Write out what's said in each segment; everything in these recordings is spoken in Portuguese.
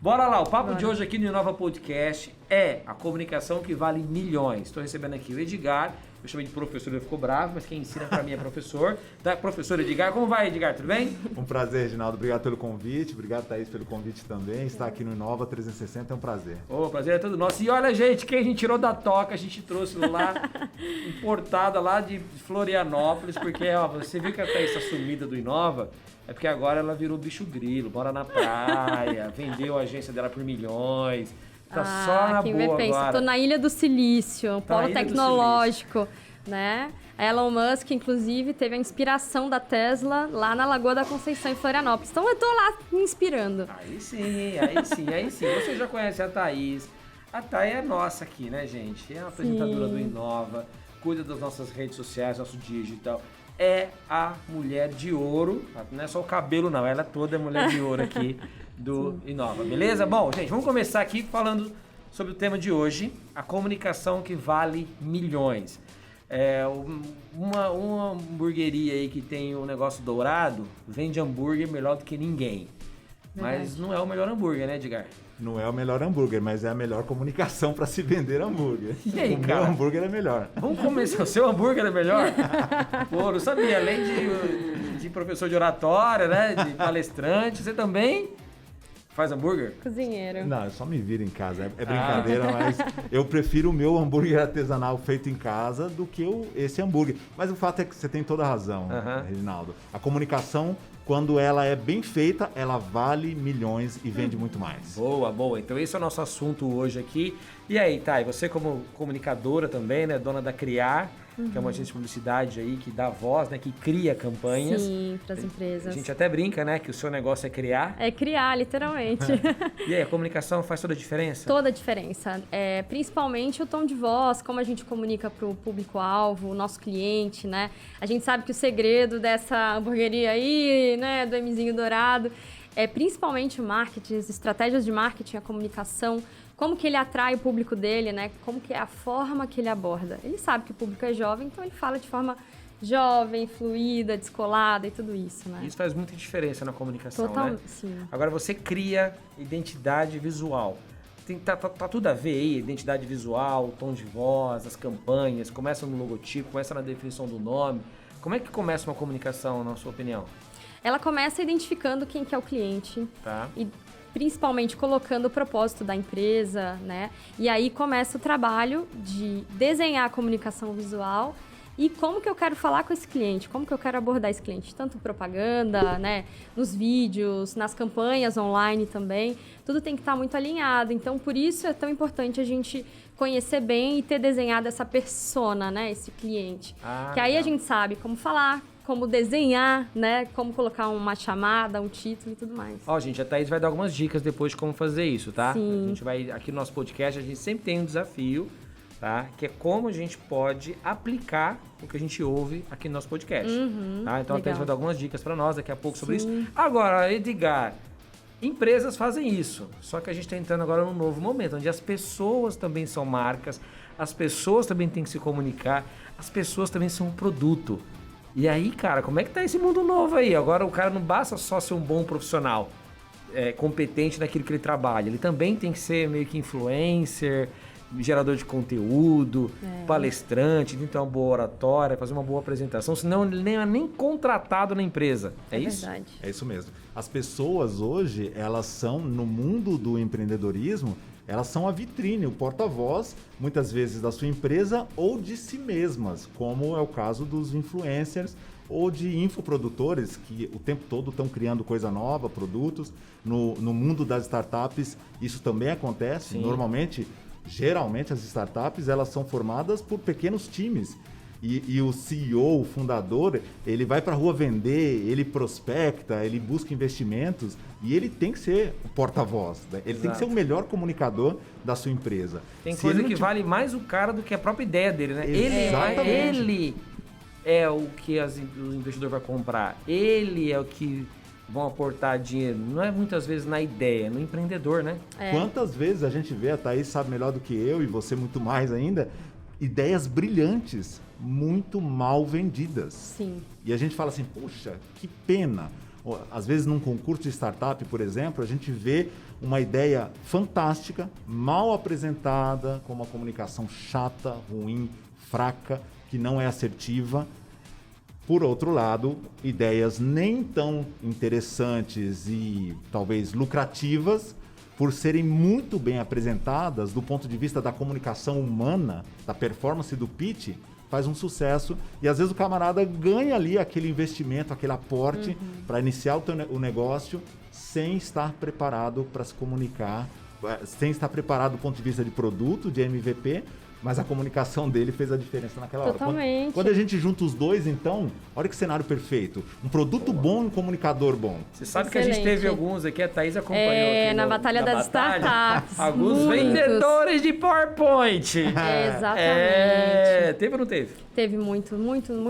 Bora lá, o papo de hoje aqui no Inova Podcast é a comunicação que vale milhões. Estou recebendo aqui o Edgar, eu chamei de professor, ele ficou bravo, mas quem ensina pra mim é professor. Tá, professor Edgar, como vai, Edgar, tudo bem? Um prazer, Reginaldo, obrigado pelo convite, obrigado, Thaís, pelo convite também. Estar aqui no Inova 360 é um prazer. O prazer é todo nosso. E olha, gente, quem a gente tirou da toca, a gente trouxe lá, importada lá de Florianópolis, porque ó, você viu que a Thaís está sumida do Inova, é porque agora ela virou bicho grilo, mora na praia, vendeu a agência dela por milhões. Tá só na quem boa vê pensa, agora. tô na Ilha do Silício, polo tecnológico, né? A Elon Musk, inclusive, teve a inspiração da Tesla lá na Lagoa da Conceição, em Florianópolis. Então eu tô lá me inspirando. Aí sim. Você já conhece a Thaís. A Thaís é nossa aqui, né, gente? É uma apresentadora do Inova, cuida das nossas redes sociais, nosso digital. É a mulher de ouro, não é só o cabelo não, ela toda é mulher de ouro aqui do Inova, beleza? Bom, gente, vamos começar aqui falando sobre o tema de hoje, a comunicação que vale milhões. Uma hamburgueria aí que tem um negócio dourado, vende hambúrguer melhor do que ninguém. Mas não é o melhor hambúrguer, né, Edgar? Não é o melhor hambúrguer, mas é a melhor comunicação para se vender hambúrguer. E aí, o cara? meu hambúrguer é melhor. Vamos começar. O seu hambúrguer é melhor? Pô, não sabia. Além de professor de oratória, né? De palestrante, você também faz hambúrguer? Cozinheiro. Não, eu só me viro em casa. É brincadeira, mas eu prefiro o meu hambúrguer artesanal feito em casa do que esse hambúrguer. Mas o fato é que você tem toda a razão, Reginaldo. A comunicação, quando ela é bem feita, ela vale milhões e vende muito mais. Boa. Então esse é o nosso assunto hoje aqui. E aí, Thay, você como comunicadora também, né? Dona da Criar, que é uma agência de publicidade aí que dá voz, né? Que cria campanhas. Sim, para as empresas. A gente até brinca, né? Que o seu negócio é criar. É criar, literalmente. E aí, a comunicação faz toda a diferença? Toda a diferença. Principalmente o tom de voz, como a gente comunica para o público-alvo, o nosso cliente, né? A gente sabe que o segredo dessa hamburgueria aí, né? Do Mzinho Dourado, é principalmente o marketing, as estratégias de marketing, a comunicação, como que ele atrai o público dele, né? Como que é a forma que ele aborda. Ele sabe que o público é jovem, então ele fala de forma jovem, fluida, descolada e tudo isso, né? Isso faz muita diferença na comunicação, né? Sim. Agora você cria identidade visual. Tá tudo a ver aí, identidade visual, tom de voz, as campanhas, começa no logotipo, começa na definição do nome. Como é que começa uma comunicação, na sua opinião? Ela começa identificando quem que é o cliente. Tá. E principalmente colocando o propósito da empresa, né? E aí começa o trabalho de desenhar a comunicação visual e como que eu quero falar com esse cliente, como que eu quero abordar esse cliente, tanto propaganda, né, nos vídeos, nas campanhas online também, tudo tem que estar muito alinhado. Então, por isso é tão importante a gente conhecer bem e ter desenhado essa persona, né, esse cliente. Que aí a gente sabe como falar, como desenhar, né? Como colocar uma chamada, um título e tudo mais. Ó, gente, a Thaís vai dar algumas dicas depois de como fazer isso, tá? Sim. A gente vai, aqui no nosso podcast, a gente sempre tem um desafio, tá? Que é como a gente pode aplicar o que a gente ouve aqui no nosso podcast. Tá? Então a Thaís vai dar algumas dicas para nós daqui a pouco sobre isso. Agora, Edgar, empresas fazem isso, só que a gente está entrando agora num novo momento, onde as pessoas também são marcas, as pessoas também têm que se comunicar, as pessoas também são um produto. E aí, cara, como é que tá esse mundo novo aí? Agora o cara não basta só ser um bom profissional, competente naquilo que ele trabalha. Ele também tem que ser meio que influencer, gerador de conteúdo, palestrante, tem que ter uma boa oratória, fazer uma boa apresentação, senão ele nem é nem contratado na empresa. É isso? Verdade. É isso mesmo. As pessoas hoje, elas são, no mundo do empreendedorismo, elas são a vitrine, o porta-voz, muitas vezes da sua empresa ou de si mesmas, como é o caso dos influencers ou de infoprodutores que o tempo todo estão criando coisa nova, produtos. No mundo das startups, isso também acontece. Sim. Geralmente as startups, elas são formadas por pequenos times. E o CEO, o fundador, ele vai para a rua vender, ele prospecta, ele busca investimentos e ele tem que ser o porta-voz, né? Ele tem que ser o melhor comunicador da sua empresa. Tem coisa que vale mais o cara do que a própria ideia dele, né? Exatamente. Ele é o que o investidor vai comprar, ele é o que vão aportar dinheiro. Não é muitas vezes na ideia, no empreendedor, né? Quantas vezes a gente vê, a Thaís sabe melhor do que eu e você muito mais ainda, ideias brilhantes, muito mal vendidas. Sim. E a gente fala assim, puxa, que pena. Às vezes, num concurso de startup, por exemplo, a gente vê uma ideia fantástica, mal apresentada, com uma comunicação chata, ruim, fraca, que não é assertiva. Por outro lado, ideias nem tão interessantes e talvez lucrativas, por serem muito bem apresentadas do ponto de vista da comunicação humana, da performance do pitch, faz um sucesso e às vezes o camarada ganha ali aquele investimento, aquele aporte para iniciar o negócio sem estar preparado para se comunicar, sem estar preparado do ponto de vista de produto, de MVP, mas a comunicação dele fez a diferença naquela hora. Totalmente. Quando a gente junta os dois, então, olha que cenário perfeito. Um produto bom e um comunicador bom. Você sabe que a gente teve alguns aqui, a Thaís acompanhou aqui na Batalha das Startups. Alguns vendedores de PowerPoint. Exatamente. Teve ou não teve? Teve muitos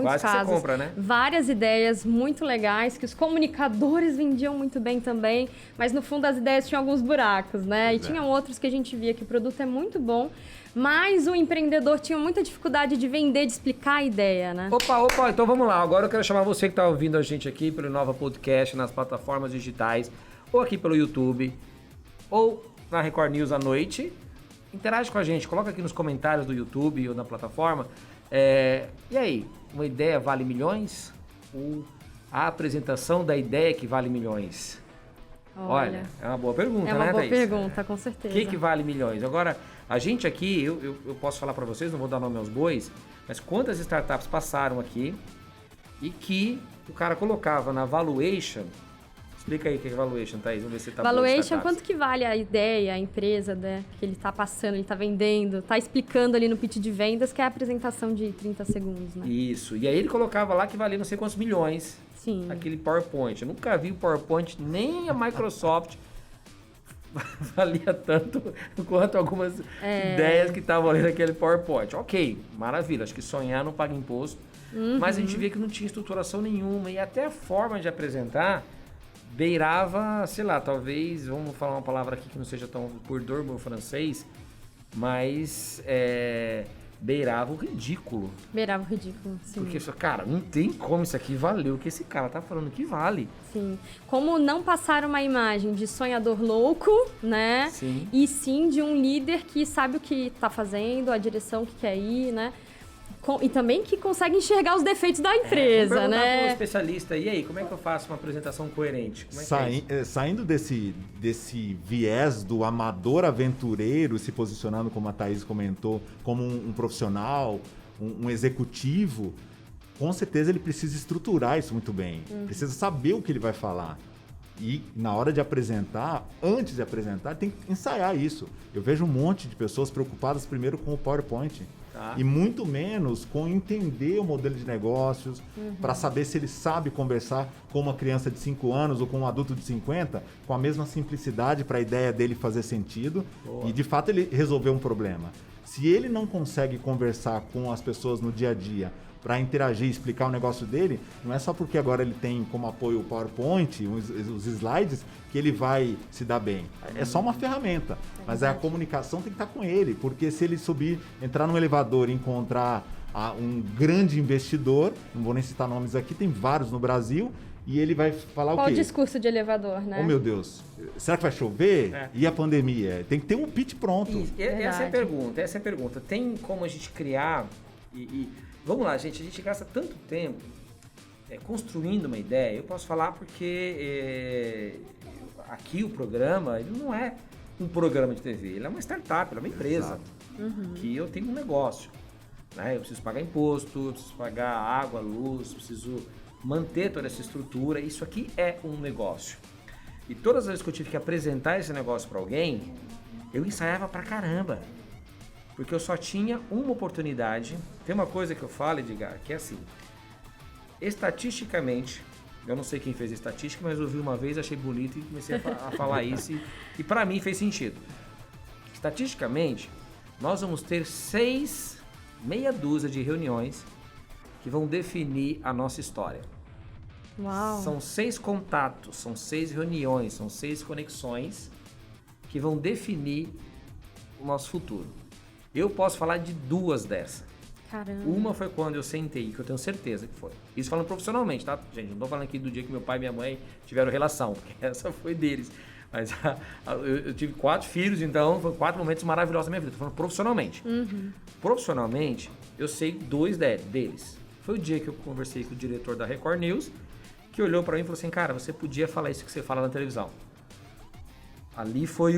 Quase casos. Que você compra, né? Várias ideias muito legais, que os comunicadores vendiam muito bem também, mas no fundo as ideias tinham alguns buracos, né? E tinham outros que a gente via que o produto é muito bom, mas o empreendedor tinha muita dificuldade de vender, de explicar a ideia, né? Opa, então vamos lá. Agora eu quero chamar você que está ouvindo a gente aqui pelo Nova Podcast, nas plataformas digitais, ou aqui pelo YouTube, ou na Record News à noite. Interage com a gente, coloca aqui nos comentários do YouTube ou na plataforma. E aí, uma ideia vale milhões? Ou a apresentação da ideia que vale milhões? Olha, é uma boa pergunta, né, Thaís? É uma boa pergunta, com certeza. O que vale milhões? Agora, a gente aqui, eu posso falar para vocês, não vou dar nome aos bois, mas quantas startups passaram aqui e que o cara colocava na valuation. Explica aí o que é valuation, Thaís, vamos ver se tá bom. Valuation, quanto que vale a ideia, a empresa, né, que ele está passando, ele está vendendo, está explicando ali no pitch de vendas, que é a apresentação de 30 segundos, né? Isso, e aí ele colocava lá que valia não sei quantos milhões. Sim. Aquele PowerPoint. Eu nunca vi o PowerPoint, nem a Microsoft valia tanto quanto algumas ideias que estavam ali naquele PowerPoint. Ok, maravilha, acho que sonhar não paga imposto, mas a gente via que não tinha estruturação nenhuma e até a forma de apresentar beirava, sei lá, talvez, vamos falar uma palavra aqui que não seja tão por dormo francês, mas beirava o ridículo. Beirava o ridículo, sim. Porque, cara, não tem como isso aqui valer o que esse cara tá falando que vale. Sim. Como não passar uma imagem de sonhador louco, né? Sim. E sim de um líder que sabe o que tá fazendo, a direção que quer ir, né? E também que consegue enxergar os defeitos da empresa, né? Para um especialista, e aí, como é que eu faço uma apresentação coerente? Como é saindo desse viés do amador aventureiro, se posicionando, como a Thaís comentou, como um profissional, um executivo, com certeza ele precisa estruturar isso muito bem. Precisa saber o que ele vai falar. E na hora de apresentar, antes de apresentar, tem que ensaiar isso. Eu vejo um monte de pessoas preocupadas primeiro com o PowerPoint. E muito menos com entender o modelo de negócios, para saber se ele sabe conversar com uma criança de 5 anos ou com um adulto de 50, com a mesma simplicidade para a ideia dele fazer sentido. Boa. E de fato ele resolveu um problema. Se ele não consegue conversar com as pessoas no dia a dia para interagir e explicar o negócio dele, não é só porque agora ele tem como apoio o PowerPoint, os slides, que ele vai se dar bem. É só uma ferramenta, mas a comunicação tem que estar com ele, porque se ele subir, entrar no elevador e encontrar um grande investidor, não vou nem citar nomes aqui, tem vários no Brasil, e ele vai falar o quê? Qual o discurso de elevador, né? Oh, meu Deus, será que vai chover? E a pandemia? Tem que ter um pitch pronto. Essa é a pergunta. Tem como a gente criar vamos lá, gente, a gente gasta tanto tempo construindo uma ideia. Eu posso falar porque aqui o programa, ele não é um programa de TV, ele é uma startup, ele é uma empresa, que eu tenho um negócio. Né? Eu preciso pagar imposto, eu preciso pagar água, luz, preciso manter toda essa estrutura. Isso aqui é um negócio. E todas as vezes que eu tive que apresentar esse negócio para alguém, eu ensaiava pra caramba. Porque eu só tinha uma oportunidade. Tem uma coisa que eu falo, Edgar, que é assim. Estatisticamente, eu não sei quem fez a estatística, mas eu vi uma vez, achei bonito e comecei a falar isso. E para mim fez sentido. Estatisticamente, nós vamos ter meia dúzia de reuniões que vão definir a nossa história. Uau. São 6 contatos, são 6 reuniões, são 6 conexões que vão definir o nosso futuro. Eu posso falar de 2 dessas. Caramba. Uma foi quando eu sentei, que eu tenho certeza que foi. Isso falando profissionalmente, tá? Gente, não tô falando aqui do dia que meu pai e minha mãe tiveram relação, porque essa foi deles. Mas eu tive 4 filhos, então foram 4 momentos maravilhosos da minha vida. Tô falando profissionalmente. Profissionalmente, eu sei 2 deles. Foi o dia que eu conversei com o diretor da Record News, que olhou pra mim e falou assim, cara, você podia falar isso que você fala na televisão. Ali foi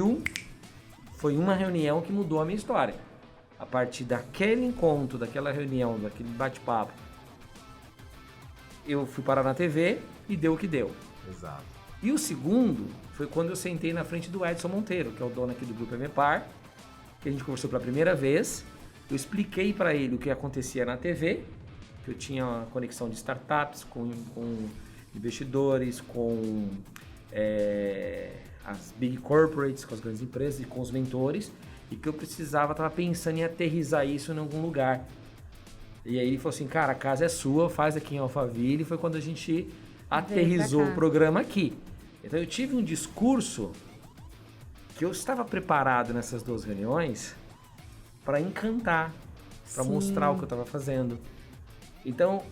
uma reunião que mudou a minha história. A partir daquele encontro, daquela reunião, daquele bate-papo, eu fui parar na TV e deu o que deu. Exato. E o segundo foi quando eu sentei na frente do Edson Monteiro, que é o dono aqui do Grupo Emepar, que a gente conversou pela primeira vez. Eu expliquei para ele o que acontecia na TV, que eu tinha uma conexão de startups com investidores, com as big corporates, com as grandes empresas e com os mentores, e que eu estava pensando em aterrissar isso em algum lugar. E aí ele falou assim, cara, a casa é sua, faz aqui em Alphaville. E foi quando a gente aterrissou o programa aqui. Então eu tive um discurso que eu estava preparado nessas 2 reuniões para encantar, para mostrar o que eu estava fazendo. Então,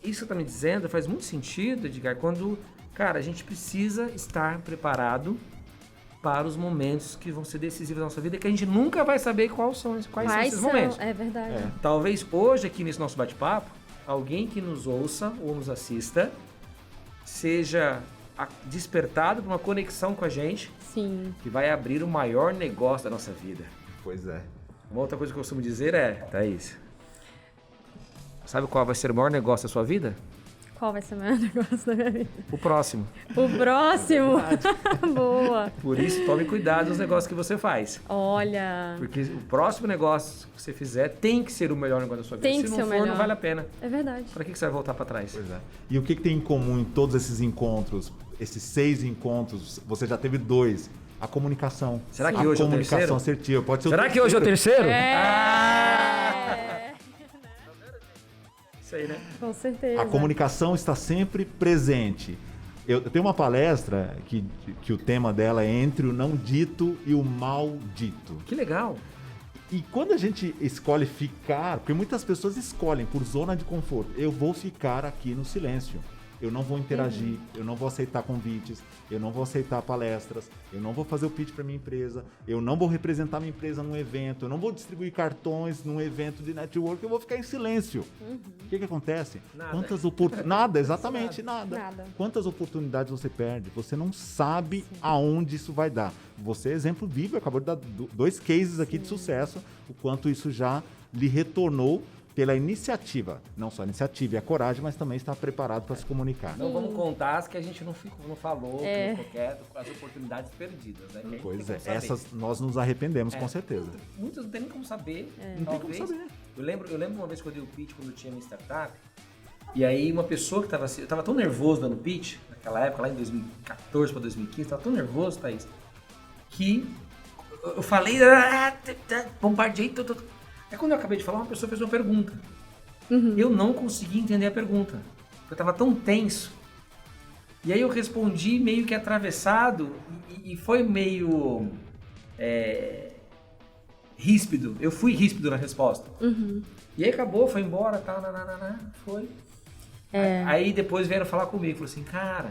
isso que está me dizendo faz muito sentido, Edgar, quando, cara, a gente precisa estar preparado para os momentos que vão ser decisivos na nossa vida, que a gente nunca vai saber quais são esses momentos. É verdade. Talvez hoje, aqui nesse nosso bate-papo, alguém que nos ouça ou nos assista seja despertado por uma conexão com a gente, Sim. que vai abrir o maior negócio da nossa vida. Pois é. Uma outra coisa que eu costumo dizer é, Thaís, sabe qual vai ser o maior negócio da sua vida? Qual vai ser o maior negócio da minha vida? O próximo. O próximo! Boa! Por isso, tome cuidado dos negócios que você faz. Olha... Porque o próximo negócio que você fizer tem que ser o melhor negócio da sua vida. Tem que Se ser não o for, melhor. não vale a pena. É verdade. Para que você vai voltar para trás? Pois é. E o que tem em comum em todos esses encontros, esses 6 encontros, você já teve 2, a comunicação. Será que hoje é o terceiro? A comunicação assertiva. Pode ser Será que hoje é o terceiro? É. Isso aí, né? Com certeza. A comunicação está sempre presente. Eu tenho uma palestra que o tema dela é entre o não dito e o mal dito. Que legal. E quando a gente escolhe ficar, porque muitas pessoas escolhem por zona de conforto, eu vou ficar aqui no silêncio. Eu não vou interagir, eu não vou aceitar convites, eu não vou aceitar palestras, eu não vou fazer o pitch para minha empresa, eu não vou representar minha empresa num evento, eu não vou distribuir cartões num evento de network, eu vou ficar em silêncio. O que acontece? Nada. Nada, exatamente nada. Nada. Quantas oportunidades você perde? Você não sabe aonde isso vai dar. Você, exemplo vivo, acabou de dar 2 cases aqui de sucesso, o quanto isso já lhe retornou pela iniciativa. Não só a iniciativa e a coragem, mas também estar preparado para se comunicar. Então vamos contar as que a gente não falou, as oportunidades perdidas, né? Que Pois tem é, como saber. essas nós nos arrependemos com certeza. Muitas não tem nem como saber. Não tem como saber. Eu lembro uma vez que eu dei o pitch quando eu tinha minha startup, e aí uma pessoa que estava assim, eu estava tão nervoso dando pitch, naquela época, lá em 2014 para 2015, estava tão nervoso, Thaís, que eu falei, bombardeei tudo. Aí quando eu acabei de falar, uma pessoa fez uma pergunta. Eu não consegui entender a pergunta. Eu estava tão tenso. E aí eu respondi meio que atravessado e foi meio ríspido. Eu fui ríspido na resposta. E aí acabou, foi embora, tal, foi. Aí depois vieram falar comigo, falou assim, cara,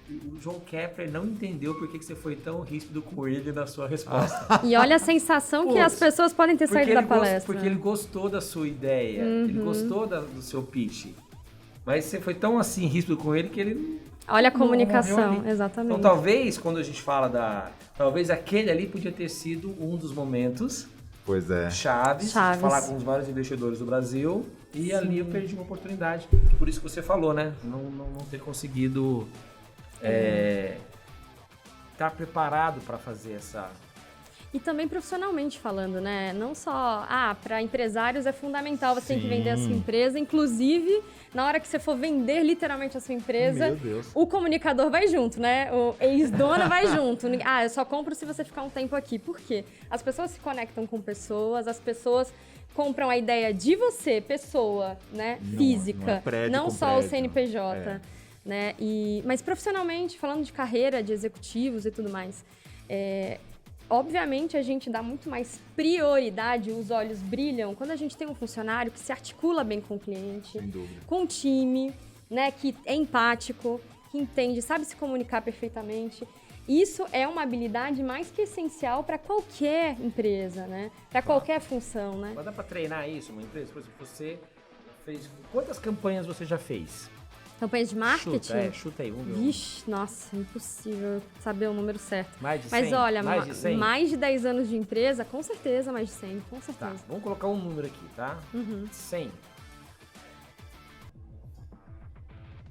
o João Kepler não entendeu por que você foi tão ríspido com ele na sua resposta. E olha a sensação que as pessoas podem ter saído da palestra. Porque ele gostou da sua ideia, ele gostou do seu pitch. Mas você foi tão assim ríspido com ele que ele... Olha a comunicação, ali. exatamente. Então talvez, quando a gente fala talvez aquele ali podia ter sido um dos momentos Pois é. chaves. De falar com os vários investidores do Brasil. E ali eu perdi uma oportunidade. Por isso que você falou, né? Não ter conseguido... estar preparado para fazer essa... E também profissionalmente falando, né? Não só, para empresários é fundamental, você tem que vender a sua empresa. Inclusive, na hora que você for vender literalmente a sua empresa, Meu Deus. o comunicador vai junto, né? O ex-dono vai junto. Eu só compro se você ficar um tempo aqui. Por quê? As pessoas se conectam com pessoas, as pessoas compram a ideia de você, pessoa, né? Física, não é prédio não com só o prédio. CNPJ. Né? Mas profissionalmente, falando de carreira, de executivos e tudo mais, Obviamente, a gente dá muito mais prioridade, os olhos brilham, quando a gente tem um funcionário que se articula bem com o cliente, Sem dúvida. com o time, né, que é empático, que entende, sabe se comunicar perfeitamente. Isso é uma habilidade mais que essencial para qualquer empresa, né? Para qualquer função, né? Mas dá para treinar isso, uma empresa? Por exemplo, você fez... Quantas campanhas você já fez? Campanhas de marketing? Chuta aí. Vixe, nossa, impossível saber o número certo. Mais de 100? Mas olha, mais de 100? mais de 10 anos de empresa, com certeza mais de 100, com Tá, certeza. vamos colocar um número aqui, tá? 100.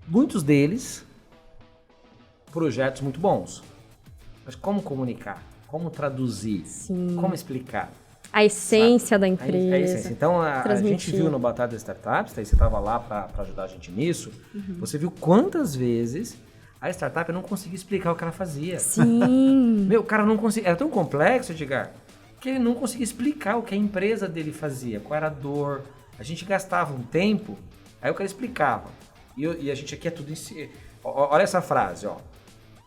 Muitos deles, projetos muito bons. Mas como comunicar? Como traduzir? Sim. Como explicar? A essência da A empresa. essência. Então, a gente transmitir. viu no Batata Startups, aí você estava lá para ajudar a gente nisso, você viu quantas vezes a startup não conseguia explicar o que ela fazia. Sim. Meu, o cara não conseguia. Era tão complexo, Edgar, que ele não conseguia explicar o que a empresa dele fazia, qual era a dor. A gente gastava um tempo, aí o cara explicava. E a gente aqui é tudo em si. Olha essa frase, ó.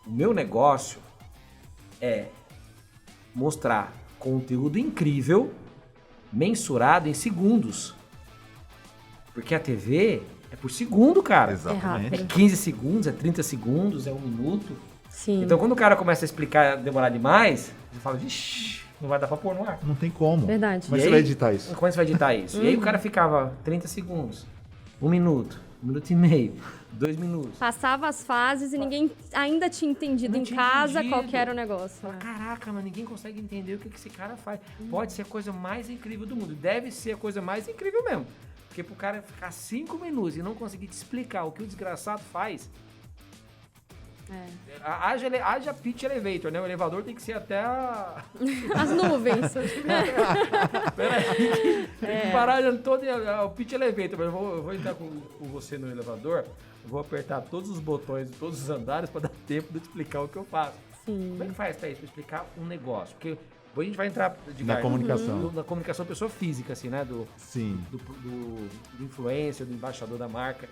O meu negócio é mostrar conteúdo incrível, mensurado em segundos. Porque a TV é por segundo, cara. Exatamente. É 15 segundos, é 30 segundos, é 1 minuto. Sim. Então, quando o cara começa a explicar, demorar demais, você fala, vixi, não vai dar pra pôr no ar. Não tem como. Verdade. Mas E você aí- vai editar isso? Como é que você vai editar isso? E aí o cara ficava 30 segundos, 1 minuto, 1 minuto e meio, 2 minutos. Passava as fases e ninguém ainda tinha entendido Não em tinha casa entendido. qual que era o negócio. Fala, né? caraca, mas ninguém consegue entender o que esse cara faz. Pode ser a coisa mais incrível do mundo. Deve ser a coisa mais incrível mesmo. Porque pro cara ficar 5 minutos e não conseguir te explicar o que o desgraçado faz, haja pitch elevator, né? O elevador tem que ser até a... As nuvens. Peraí, tem que parar todo o pitch elevator. Mas eu vou entrar com você no elevador, eu vou apertar todos os botões de todos os andares para dar tempo de explicar o que eu faço. Sim. Como é que faz, Thaís, para explicar um negócio? Porque depois a gente vai entrar Na comunicação. na comunicação pessoa física, assim, né? Sim. Do influencer, do embaixador da marca.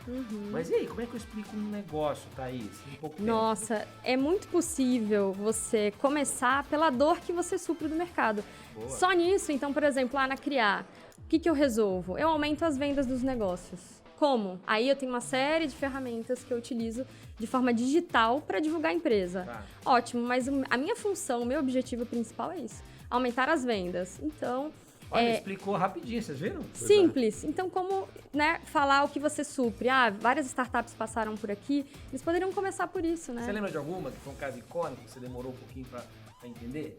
Mas e aí, como é que eu explico um negócio, Thaís? Em pouco tempo? Nossa, é muito possível você começar pela dor que você supre do mercado. Boa. Só nisso, então, por exemplo, lá na Criar, o que eu resolvo? Eu aumento as vendas dos negócios. Como? Aí eu tenho uma série de ferramentas que eu utilizo de forma digital para divulgar a empresa. Tá. Ótimo, mas a minha função, o meu objetivo principal é isso. Aumentar as vendas. Então, Olha, explicou rapidinho, vocês viram? simples. Então, como, né, falar o que você supre? Várias startups passaram por aqui, eles poderiam começar por isso, né? Você lembra de alguma que foi um caso icônico que você demorou um pouquinho pra entender?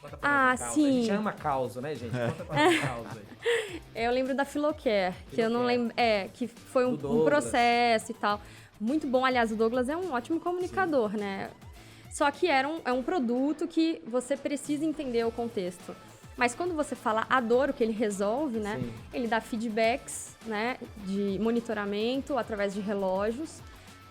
Conta pra nós a causa. sim. A gente ama causa, né, gente? Conta pra nós a causa aí. Eu lembro da Filocare, que eu não Filocare. lembro. Que foi Do um Douglas. processo e tal. Muito bom. Aliás, o Douglas é um ótimo comunicador, né? Só que é um produto que você precisa entender o contexto. Mas quando você fala a dor, o que ele resolve, né? Sim. Ele dá feedbacks, né? De monitoramento através de relógios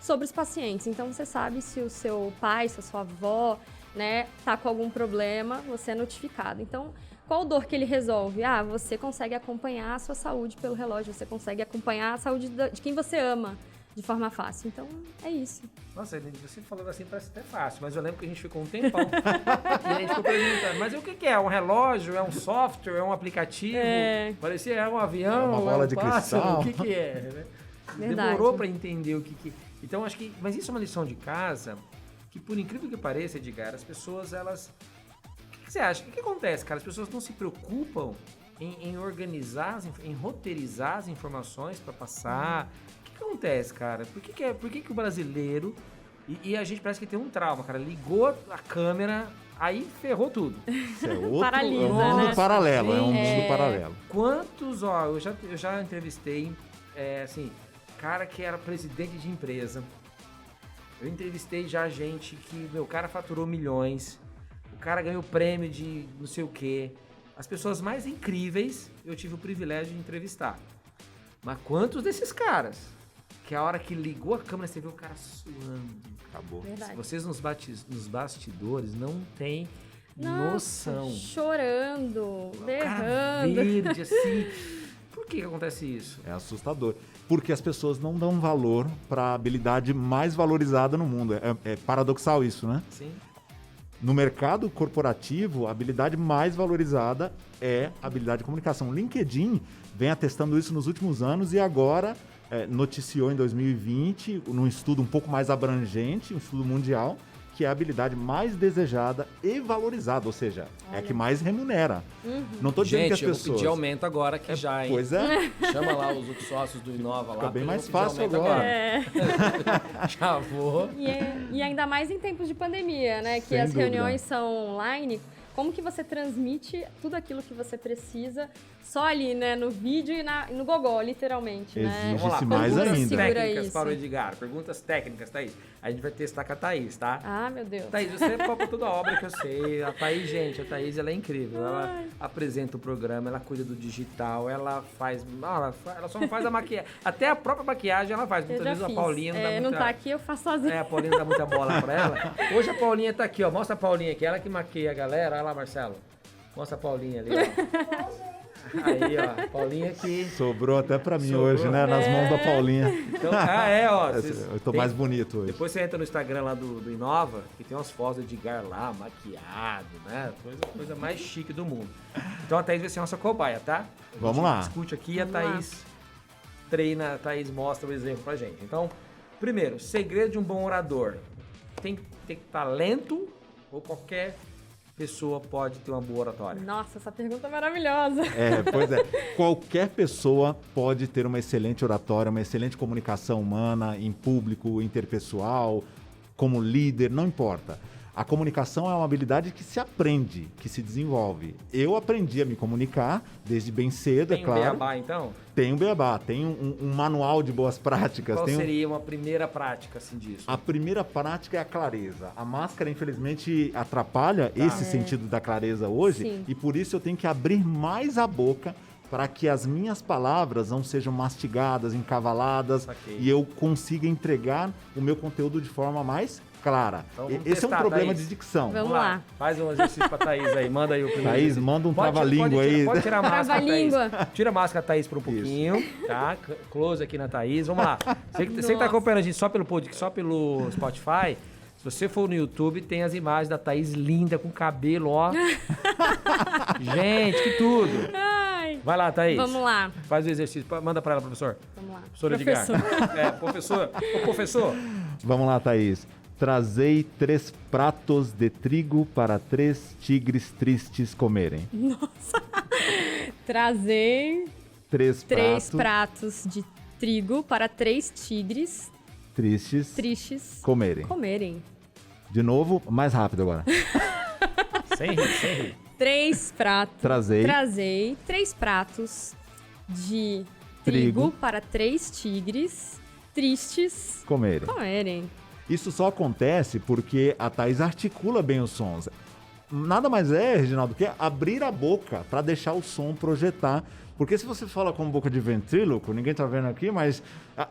sobre os pacientes. Então, você sabe se o seu pai, se a sua avó, né? Tá com algum problema, você é notificado. Então, qual dor que ele resolve? Você consegue acompanhar a sua saúde pelo relógio. Você consegue acompanhar a saúde de quem você ama de forma fácil. Então, é isso. Nossa, você falando assim parece até fácil, mas eu lembro que a gente ficou um tempão e a gente ficou perguntando, mas o que é? É um relógio? É um software? É um aplicativo? Parecia um avião? É uma bola de pássaro? cristal. O que é? Né? Verdade. Demorou para entender o que... Então, acho que... Mas isso é uma lição de casa que, por incrível que pareça, Edgar, as pessoas, elas... O que você acha? O que acontece, cara? As pessoas não se preocupam em organizar, em roteirizar as informações para passar. O que acontece, cara? Por que o brasileiro... E a gente parece que tem um trauma, cara. Ligou a câmera, aí ferrou tudo. Isso é outro, Paralisa, é um mundo né? paralelo, é um Sim. mundo paralelo. Quantos, eu já entrevistei, assim, cara que era presidente de empresa. Eu entrevistei já gente que, o cara faturou milhões, o cara ganhou prêmio de não sei o quê. As pessoas mais incríveis eu tive o privilégio de entrevistar. Mas quantos desses caras, que a hora que ligou a câmera, você viu o cara suando. Acabou. Verdade. Vocês nos bastidores não têm noção. Chorando, Cara berrando. verde, assim. Por que acontece isso? É assustador. Porque as pessoas não dão valor para a habilidade mais valorizada no mundo. É paradoxal isso, né? Sim. No mercado corporativo, a habilidade mais valorizada é a habilidade de comunicação. O LinkedIn vem atestando isso nos últimos anos e agora noticiou em 2020, num estudo um pouco mais abrangente, um estudo mundial, que é a habilidade mais desejada e valorizada, ou seja, é a que mais remunera. Não estou dizendo que as pessoas... eu vou pedir aumento agora aqui já, hein? Pois é. Chama lá os outros sócios do Inova lá. Fica bem mais pedir fácil aumento agora. Já vou. E ainda mais em tempos de pandemia, né? Que Sem as dúvida. reuniões são online. Como que você transmite tudo aquilo que você precisa só ali, né? No vídeo e no gogó, literalmente, né? Exige-se Vamos lá, mais Como você ainda. segura técnicas isso? para o Edgar. Perguntas técnicas, Thaís. A gente vai testar com a Thaís, tá? Ah, meu Deus. Thaís, você é pra toda a obra que eu sei. A Thaís, gente, a Thaís, ela é incrível. Ela apresenta o programa, ela cuida do digital, ela faz... ela só não faz a maquiagem. Até a própria maquiagem ela faz. Eu Muitas já vezes fiz. a Paulinha não dá muita... Não tá aqui, eu faço sozinha. A Paulinha não dá muita bola pra ela. Hoje a Paulinha tá aqui, ó. Mostra a Paulinha aqui. Ela que maquia a galera. Olha lá, Marcelo. Mostra a Paulinha ali, ó. Aí, ó. Paulinha que... Sobrou até pra mim Sobrou. hoje, né? Nas mãos da Paulinha. Então, ó. Eu tô mais bonito hoje. Depois você entra no Instagram lá do Inova, que tem umas fotos de Edgar lá, maquiado, né? Coisa mais chique do mundo. Então a Thaís vai ser nossa cobaia, tá? Vamos lá. Discute aqui e a Thaís treina, a Thaís mostra o exemplo pra gente. Então, primeiro, segredo de um bom orador. Tem que ter talento ou qualquer pessoa pode ter uma boa oratória? Nossa, essa pergunta é maravilhosa. Pois é. Qualquer pessoa pode ter uma excelente oratória, uma excelente comunicação humana, em público, interpessoal, como líder, não importa. A comunicação é uma habilidade que se aprende, que se desenvolve. Eu aprendi a me comunicar desde bem cedo, Tem é claro. um beabá, então? Tem um beabá, tem um manual de boas práticas. Qual tem seria uma primeira prática, assim, disso? A primeira prática é a clareza. A máscara, infelizmente, atrapalha esse sentido da clareza hoje. Sim. E por isso eu tenho que abrir mais a boca para que as minhas palavras não sejam mastigadas, encavaladas. Saquei. E eu consiga entregar o meu conteúdo de forma mais clara. Então, vamos Esse é um testar, problema Thaís. de dicção. Vamos lá. Faz um exercício pra Thaís aí. Manda aí o primeiro Thaís, exercício. manda um Pode trava-língua aí. Pode tirar a máscara, Trava-língua. Thaís. Tira a máscara, Thaís, por um pouquinho. Tá? Close aqui na Thaís. Vamos lá. Você que tá acompanhando a gente só pelo podcast, só pelo Spotify, se você for no YouTube, tem as imagens da Thaís linda, com cabelo, ó. Gente, que tudo. Ai. Vai lá, Thaís. Vamos lá. Faz o exercício. Manda pra ela, professor. Vamos lá. Professor Edgar. Professor. Ô, professor. Vamos lá, Thaís. Trazei 3 pratos de trigo para 3 tigres tristes comerem. Trazer 3 3 pratos pratos de trigo para 3 tigres tristes comerem. De novo, mais rápido agora. Sem rir. 3 pratos. Trazei 3 pratos de Trigo. trigo para 3 tigres tristes comerem. Isso só acontece porque a Thaís articula bem os sons. Nada mais é, Reginaldo, que abrir a boca para deixar o som projetar. Porque se você fala com boca de ventríloco, ninguém tá vendo aqui, mas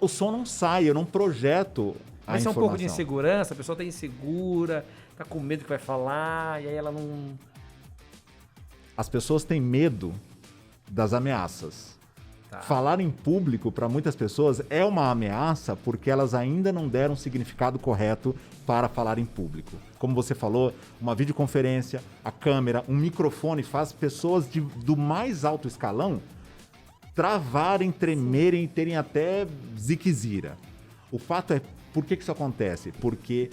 o som não sai, eu não projeto a Mas é um informação. pouco de insegurança, a pessoa tá insegura, tá com medo que vai falar, e aí ela não... As pessoas têm medo das ameaças. Tá. Falar em público, para muitas pessoas, é uma ameaça porque elas ainda não deram um significado correto para falar em público. Como você falou, uma videoconferência, a câmera, um microfone faz pessoas do mais alto escalão travarem, tremerem e terem até ziquezira. O fato é, por que isso acontece? Porque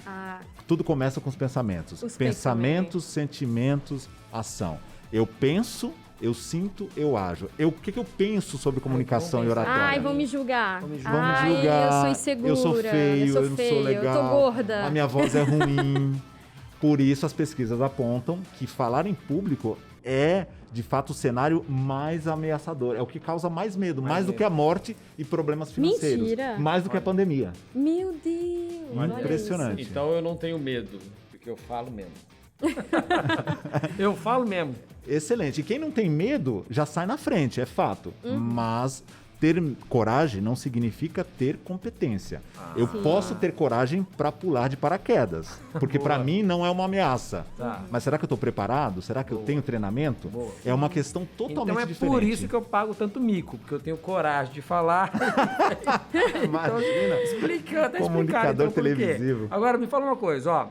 tudo começa com os pensamentos. Pensamentos, sentimentos, ação. Eu penso, eu sinto, eu ajo. O que eu penso sobre comunicação e oratória? Ai, vão me julgar. Vão me Vão me julgar. Eu sou insegura. Eu sou feio, eu não sou legal. Eu tô gorda. A minha voz é ruim. Por isso, as pesquisas apontam que falar em público é, de fato, o cenário mais ameaçador. É o que causa mais medo, mais do que a morte e problemas financeiros. Mentira. Mais do que a pandemia. Meu Deus. olha Impressionante. Então eu não tenho medo, porque eu falo mesmo. Eu falo mesmo. Excelente. E quem não tem medo já sai na frente, é fato. Mas ter coragem não significa ter competência. Eu posso ter coragem para pular de paraquedas, porque para mim não é uma ameaça. Tá. Mas será que eu estou preparado? Será que eu tenho treinamento? Boa. É uma questão totalmente Então é diferente. por isso que eu pago tanto mico, porque eu tenho coragem de falar. Imagina. Explicando, Comunicador então, por quê. televisivo. Agora, me fala uma coisa, ó.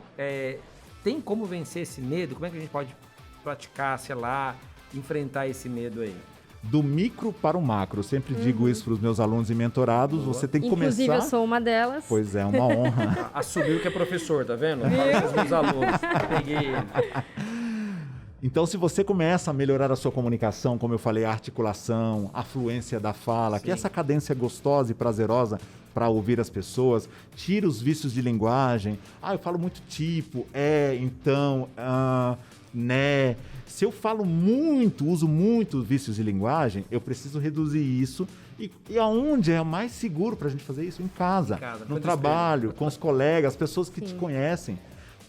tem como vencer esse medo? Como é que a gente pode praticar, sei lá, enfrentar esse medo aí? Do micro para o macro. Eu sempre digo isso para os meus alunos e mentorados. Boa. Você tem que Inclusive, começar... eu sou uma delas. Pois é, uma honra. Assumiu que é professor, tá vendo? Fala com os meus alunos. Peguei ele. Então, se você começa a melhorar a sua comunicação, como eu falei, a articulação, a fluência da fala, Sim. que essa cadência gostosa e prazerosa para ouvir as pessoas, tira os vícios de linguagem. Eu falo muito tipo, então, né. Se eu falo muito, uso muito vícios de linguagem, eu preciso reduzir isso. E aonde é mais seguro para a gente fazer isso? Em casa, no trabalho, com os colegas, as pessoas que te conhecem.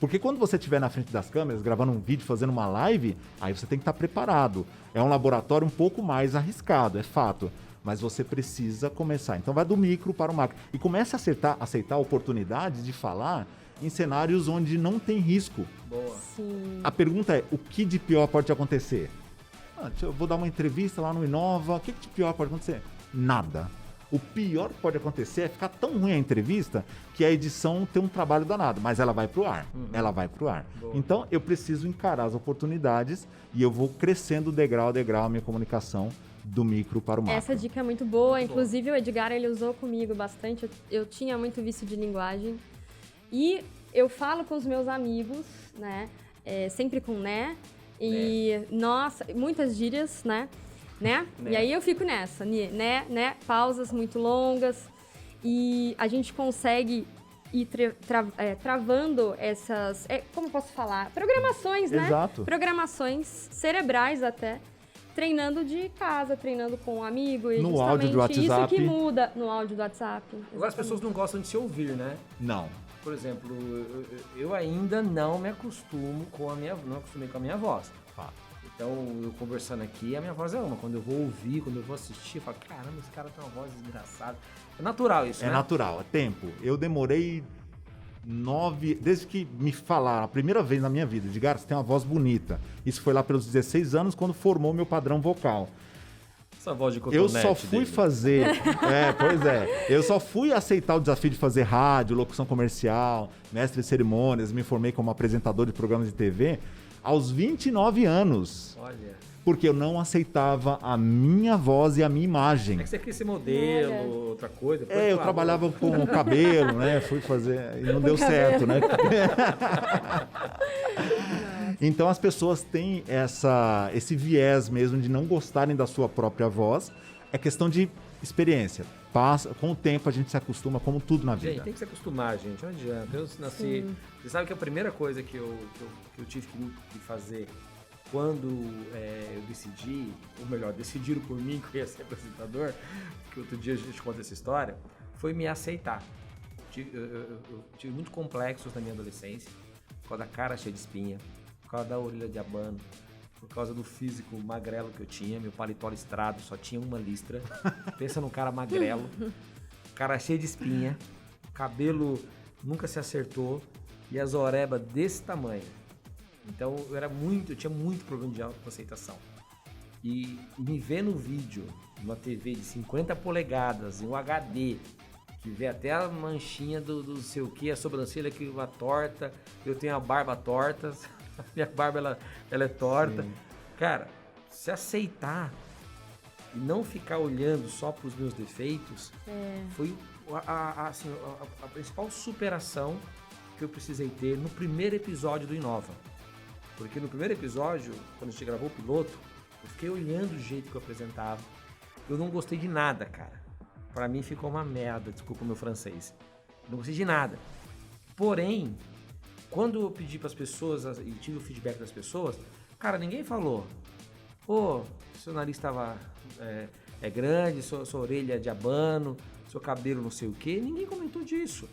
Porque quando você estiver na frente das câmeras, gravando um vídeo, fazendo uma live, aí você tem que estar preparado. É um laboratório um pouco mais arriscado, é fato. Mas você precisa começar. Então vai do micro para o macro. E comece a aceitar a oportunidade de falar em cenários onde não tem risco. Boa. Sim. A pergunta é, o que de pior pode acontecer? Eu vou dar uma entrevista lá no Inova, o que de pior pode acontecer? Nada. O pior que pode acontecer é ficar tão ruim a entrevista que a edição tem um trabalho danado, mas ela vai pro ar. Ela vai pro ar. Boa. Então, eu preciso encarar as oportunidades e eu vou crescendo degrau a degrau a minha comunicação do micro para o macro. Essa dica é muito boa. Inclusive, o Edgar, ele usou comigo bastante. Eu tinha muito vício de linguagem. E eu falo com os meus amigos, né? Sempre com né. E, nossa, muitas gírias, né? Né? E aí eu fico nessa, né? Pausas muito longas. E a gente consegue ir travando essas... como eu posso falar? Programações, né? Exato. Programações cerebrais até. Treinando de casa, treinando com um amigo. E No áudio do WhatsApp. Isso que muda no áudio do WhatsApp. Agora as pessoas não gostam de se ouvir, né? Não. Por exemplo, eu ainda não me acostumo não acostumei com a minha voz. Então, eu conversando aqui, a minha voz é uma. Quando eu vou ouvir, quando eu vou assistir, eu falo, caramba, esse cara tem uma voz desgraçada. É natural isso, né? É natural, é tempo. Eu demorei 9... Desde que me falaram, a primeira vez na minha vida, Edgar, você tem uma voz bonita. Isso foi lá pelos 16 anos, quando formou meu padrão vocal. Essa voz de Eu cotonete só fui dele. fazer... pois é. Eu só fui aceitar o desafio de fazer rádio, locução comercial, mestre de cerimônias, me formei como apresentador de programas de TV aos 29 anos. Olha. Porque eu não aceitava a minha voz e a minha imagem. É que você quer ser modelo, Olha. outra coisa. Eu trabalhava com o cabelo, né? Fui fazer e não deu certo, né? Então as pessoas têm esse viés mesmo de não gostarem da sua própria voz. É questão de experiência. Com o tempo a gente se acostuma, como tudo na vida. Gente, tem que se acostumar, gente. Não adianta. Eu nasci... Você sabe que a primeira coisa que eu tive que fazer quando eu decidi, ou melhor, decidiram por mim que eu ia ser apresentador, que outro dia a gente conta essa história, foi me aceitar. Eu tive muitos complexos na minha adolescência, por causa da cara cheia de espinha, por causa da orelha de abano, por causa do físico magrelo que eu tinha, meu paletó listrado, só tinha uma listra. Pensa num cara magrelo, cara cheio de espinha, cabelo nunca se acertou e as orebas desse tamanho. Então eu tinha muito problema de autoaceitação. E me ver no vídeo, numa TV de 50 polegadas, em um HD, que vê até a manchinha do sei o que, a sobrancelha que uma torta, eu tenho a barba torta, a minha barba ela é torta. Sim. Cara, se aceitar e não ficar olhando só para os meus defeitos, foi a principal superação que eu precisei ter no primeiro episódio do Inova. Porque no primeiro episódio, quando a gente gravou o piloto, eu fiquei olhando o jeito que eu apresentava. Eu não gostei de nada, cara. Pra mim ficou uma merda, desculpa o meu francês. Não gostei de nada. Porém, quando eu pedi pras pessoas e tive o feedback das pessoas, cara, ninguém falou: pô, seu nariz tava grande, sua orelha é de abano, seu cabelo não sei o quê. Ninguém comentou disso.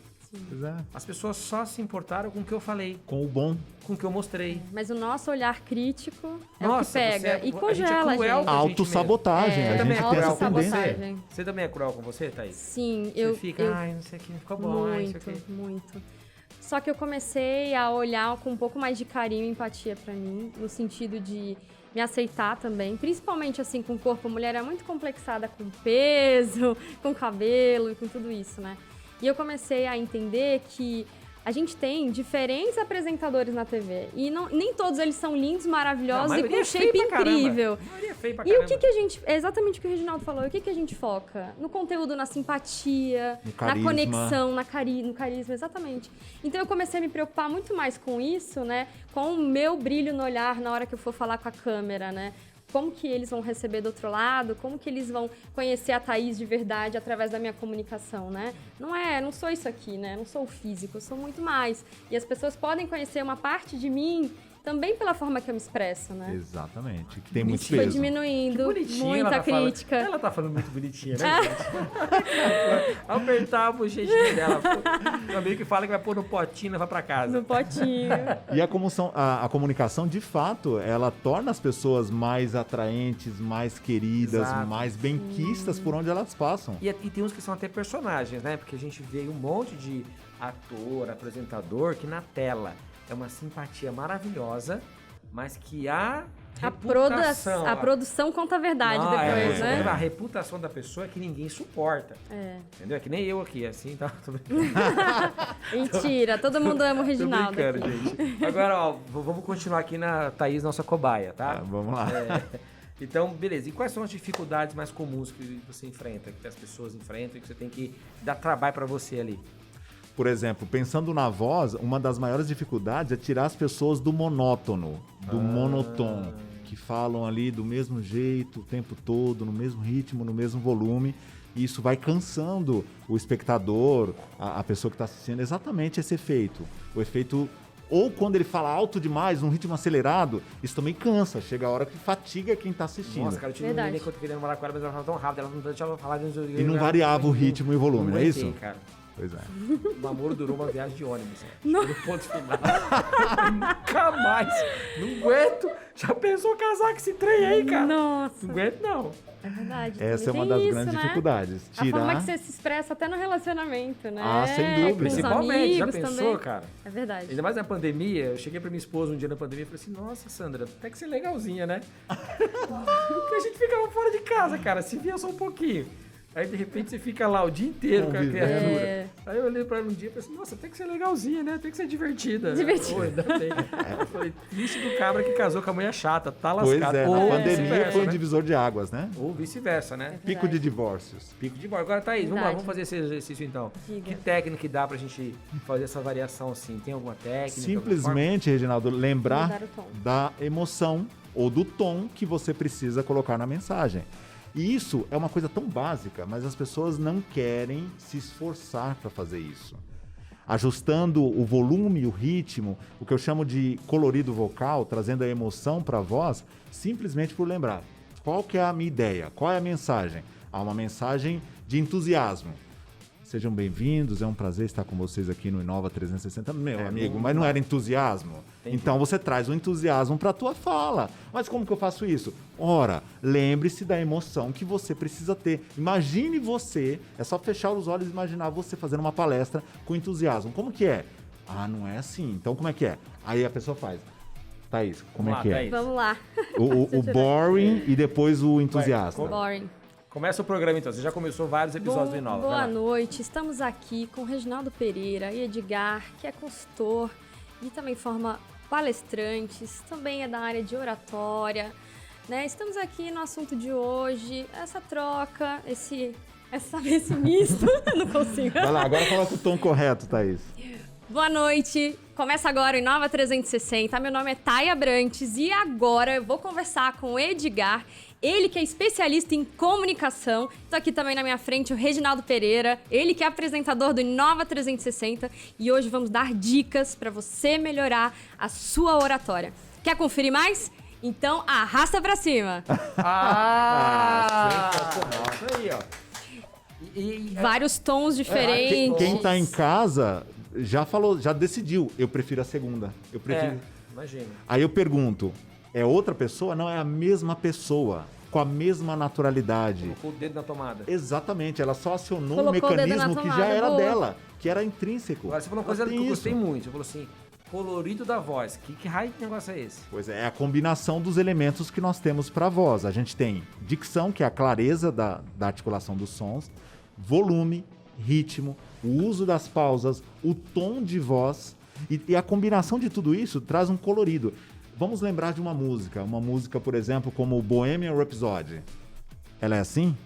As pessoas só se importaram com o que eu falei. Com o bom. Com o que eu mostrei. Mas o nosso olhar crítico é o que pega. E congela, a gente. É cruel com a gente autossabotagem. A gente tem essa tendência. Você também é cruel com você, Thaís? Sim. Você fica, ai, não sei o que, ficou bom. Muito. Só que eu comecei a olhar com um pouco mais de carinho e empatia pra mim, no sentido de me aceitar também, principalmente assim com o corpo. A mulher é muito complexada com peso, com cabelo e com tudo isso, né? E eu comecei a entender que A gente tem diferentes apresentadores na TV. E nem todos eles são lindos, maravilhosos e com shape incrível. E o que a gente... É exatamente o que o Reginaldo falou. O que a gente foca? No conteúdo, na simpatia, na conexão, no carisma, exatamente. Então eu comecei a me preocupar muito mais com isso, né? Com o meu brilho no olhar na hora que eu for falar com a câmera, né? Como que eles vão receber do outro lado, como que eles vão conhecer a Thaís de verdade através da minha comunicação, né? Não sou isso aqui, né? Não sou o físico, eu sou muito mais. E as pessoas podem conhecer uma parte de mim também pela forma que eu me expresso, né? Exatamente, que tem muito Isso peso. foi diminuindo, muita crítica. Ela tá falando muito bonitinha, né, gente? Apertar a bochechinha dela. Meu amigo que fala que vai pôr no potinho e vai pra casa. No potinho. E a comunicação, de fato, ela torna as pessoas mais atraentes, mais queridas, Exato. mais benquistas por onde elas passam. E tem uns que são até personagens, né? Porque a gente vê um monte de ator, apresentador, que na tela é uma simpatia maravilhosa, mas que a produção conta a verdade depois, né? A reputação da pessoa é que ninguém suporta. Entendeu? É que nem eu aqui, assim, tá? Mentira, todo mundo ama o Reginaldo. Tô brincando, gente. Agora, ó, vamos continuar aqui na Thaís, nossa cobaia, tá? Vamos lá. Então, beleza. E quais são as dificuldades mais comuns que você enfrenta, que as pessoas enfrentam e que você tem que dar trabalho para você ali? Por exemplo, pensando na voz, uma das maiores dificuldades é tirar as pessoas do monótono, do monotom, que falam ali do mesmo jeito o tempo todo, no mesmo ritmo, no mesmo volume. E isso vai cansando o espectador, a pessoa que está assistindo, exatamente esse efeito. O efeito, ou quando ele fala alto demais, num ritmo acelerado, isso também cansa. Chega a hora que fatiga quem está assistindo. Nossa, cara, eu tive uma menina que eu tô querendo falar com ela, mas ela fala tão rápido, ela não deixava falar. E não variava o ritmo e o volume, não é isso? Cara. Pois é. O namoro durou uma viagem de ônibus. No ponto final. Nunca mais. Não aguento. Já pensou casar com esse trem aí, cara? Nossa. Não aguento, não. É verdade. Essa é uma das grandes dificuldades. A forma que você se expressa até no relacionamento, né? Ah, sem dúvida. Principalmente, já pensou, também. cara? É verdade. Ainda mais na pandemia, eu cheguei pra minha esposa um dia na pandemia e falei assim, nossa, Sandra, até que você é legalzinha, né? Porque a gente ficava fora de casa, cara, se via só um pouquinho. Aí, de repente, você fica lá o dia inteiro com a criatura. Aí eu olhei pra ela um dia e falei assim, nossa, tem que ser legalzinha, né? Tem que ser divertida. Divertida. Ainda bem. Eu falei, triste do cabra que casou com a mulher chata, tá lascado. Pois é, ou na pandemia foi um né? divisor de águas, né? Ou vice-versa, né? Pico de divórcios. Pico de divórcio. Agora, Thaís, vamos lá, vamos fazer esse exercício então. Diga. Que técnica que dá pra gente fazer essa variação assim? Tem alguma técnica? Simplesmente, Reginaldo, lembrar da emoção ou do tom que você precisa colocar na mensagem. E isso é uma coisa tão básica, mas as pessoas não querem se esforçar para fazer isso. Ajustando o volume, o ritmo, o que eu chamo de colorido vocal, trazendo a emoção para a voz, simplesmente por lembrar. Qual que é a minha ideia? Qual é a mensagem? Há uma mensagem de entusiasmo. Sejam bem-vindos, é um prazer estar com vocês aqui no Inova 360. Meu amigo, mas não era entusiasmo? Entendi. Então você traz o entusiasmo para a tua fala. Mas como que eu faço isso? Ora, lembre-se da emoção que você precisa ter. Imagine você, é só fechar os olhos e imaginar você fazendo uma palestra com entusiasmo. Como que é? Ah, não é assim. Então como é que é? Aí a pessoa faz. Thaís, como é que é? Vamos lá. O boring e depois o entusiasmo. Boring. Começa o programa então, você já começou vários episódios do Inova. Boa noite, estamos aqui com Reginaldo Pereira e Edgar, que é consultor e também forma palestrantes, também é da área de oratória, né? Estamos aqui no assunto de hoje, essa troca, esse misto, eu não consigo. Vai lá, agora coloca o tom correto, Thaís. Boa noite, começa agora o Inova 360, meu nome é Thay Abrantes e agora eu vou conversar com o Edgar, ele que é especialista em comunicação, tá aqui também na minha frente o Reginaldo Pereira, ele que é apresentador do Inova 360 e hoje vamos dar dicas para você melhorar a sua oratória. Quer conferir mais? Então arrasta pra cima! Isso aí, ó. Vários tons diferentes. Quem tá em casa já falou, já decidiu. Eu prefiro a segunda. Eu prefiro. Imagina. Aí eu pergunto, é outra pessoa? Não, é a mesma pessoa, com a mesma naturalidade. Colocou o dedo na tomada. Exatamente, ela só acionou Colocou um mecanismo que já era boa. dela, que era intrínseco. Agora você falou uma coisa que eu gostei muito. Você falou assim, colorido da voz. Que raio de negócio é esse? Pois é, a combinação dos elementos que nós temos para a voz. A gente tem dicção, que é a clareza da articulação dos sons, volume, ritmo, o uso das pausas, o tom de voz e a combinação de tudo isso traz um colorido. Vamos lembrar de uma música, por exemplo, como Bohemian Rhapsody. Ela é assim?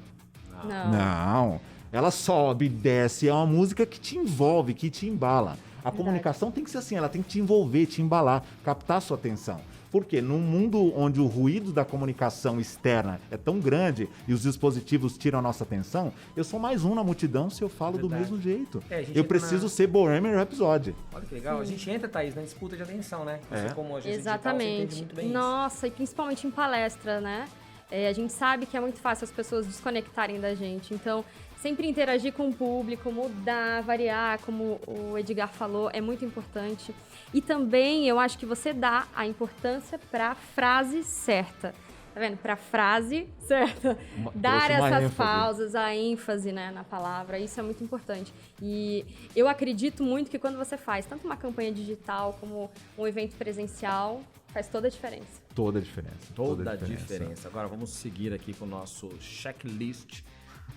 Não. Ela sobe, desce, é uma música que te envolve, que te embala. A comunicação tem que ser assim, ela tem que te envolver, te embalar, captar sua atenção. Porque num mundo onde o ruído da comunicação externa é tão grande e os dispositivos tiram a nossa atenção, eu sou mais um na multidão se eu falo do mesmo jeito. Eu preciso ser Bohemian Rhapsody. Olha que legal. Sim. A gente entra, Thaís, na disputa de atenção, né? Você, como agência Exatamente. Digital, você entende muito bem Nossa, e principalmente em palestra, né? A gente sabe que é muito fácil as pessoas desconectarem da gente. Então, sempre interagir com o público, mudar, variar, como o Edgar falou, é muito importante. E também eu acho que você dá a importância para a frase certa. Tá vendo? Para a frase certa. Dar essas pausas, a ênfase, né, na palavra, isso é muito importante. E eu acredito muito que quando você faz tanto uma campanha digital como um evento presencial, faz toda a diferença. Toda a diferença. Toda a diferença. Agora vamos seguir aqui com o nosso checklist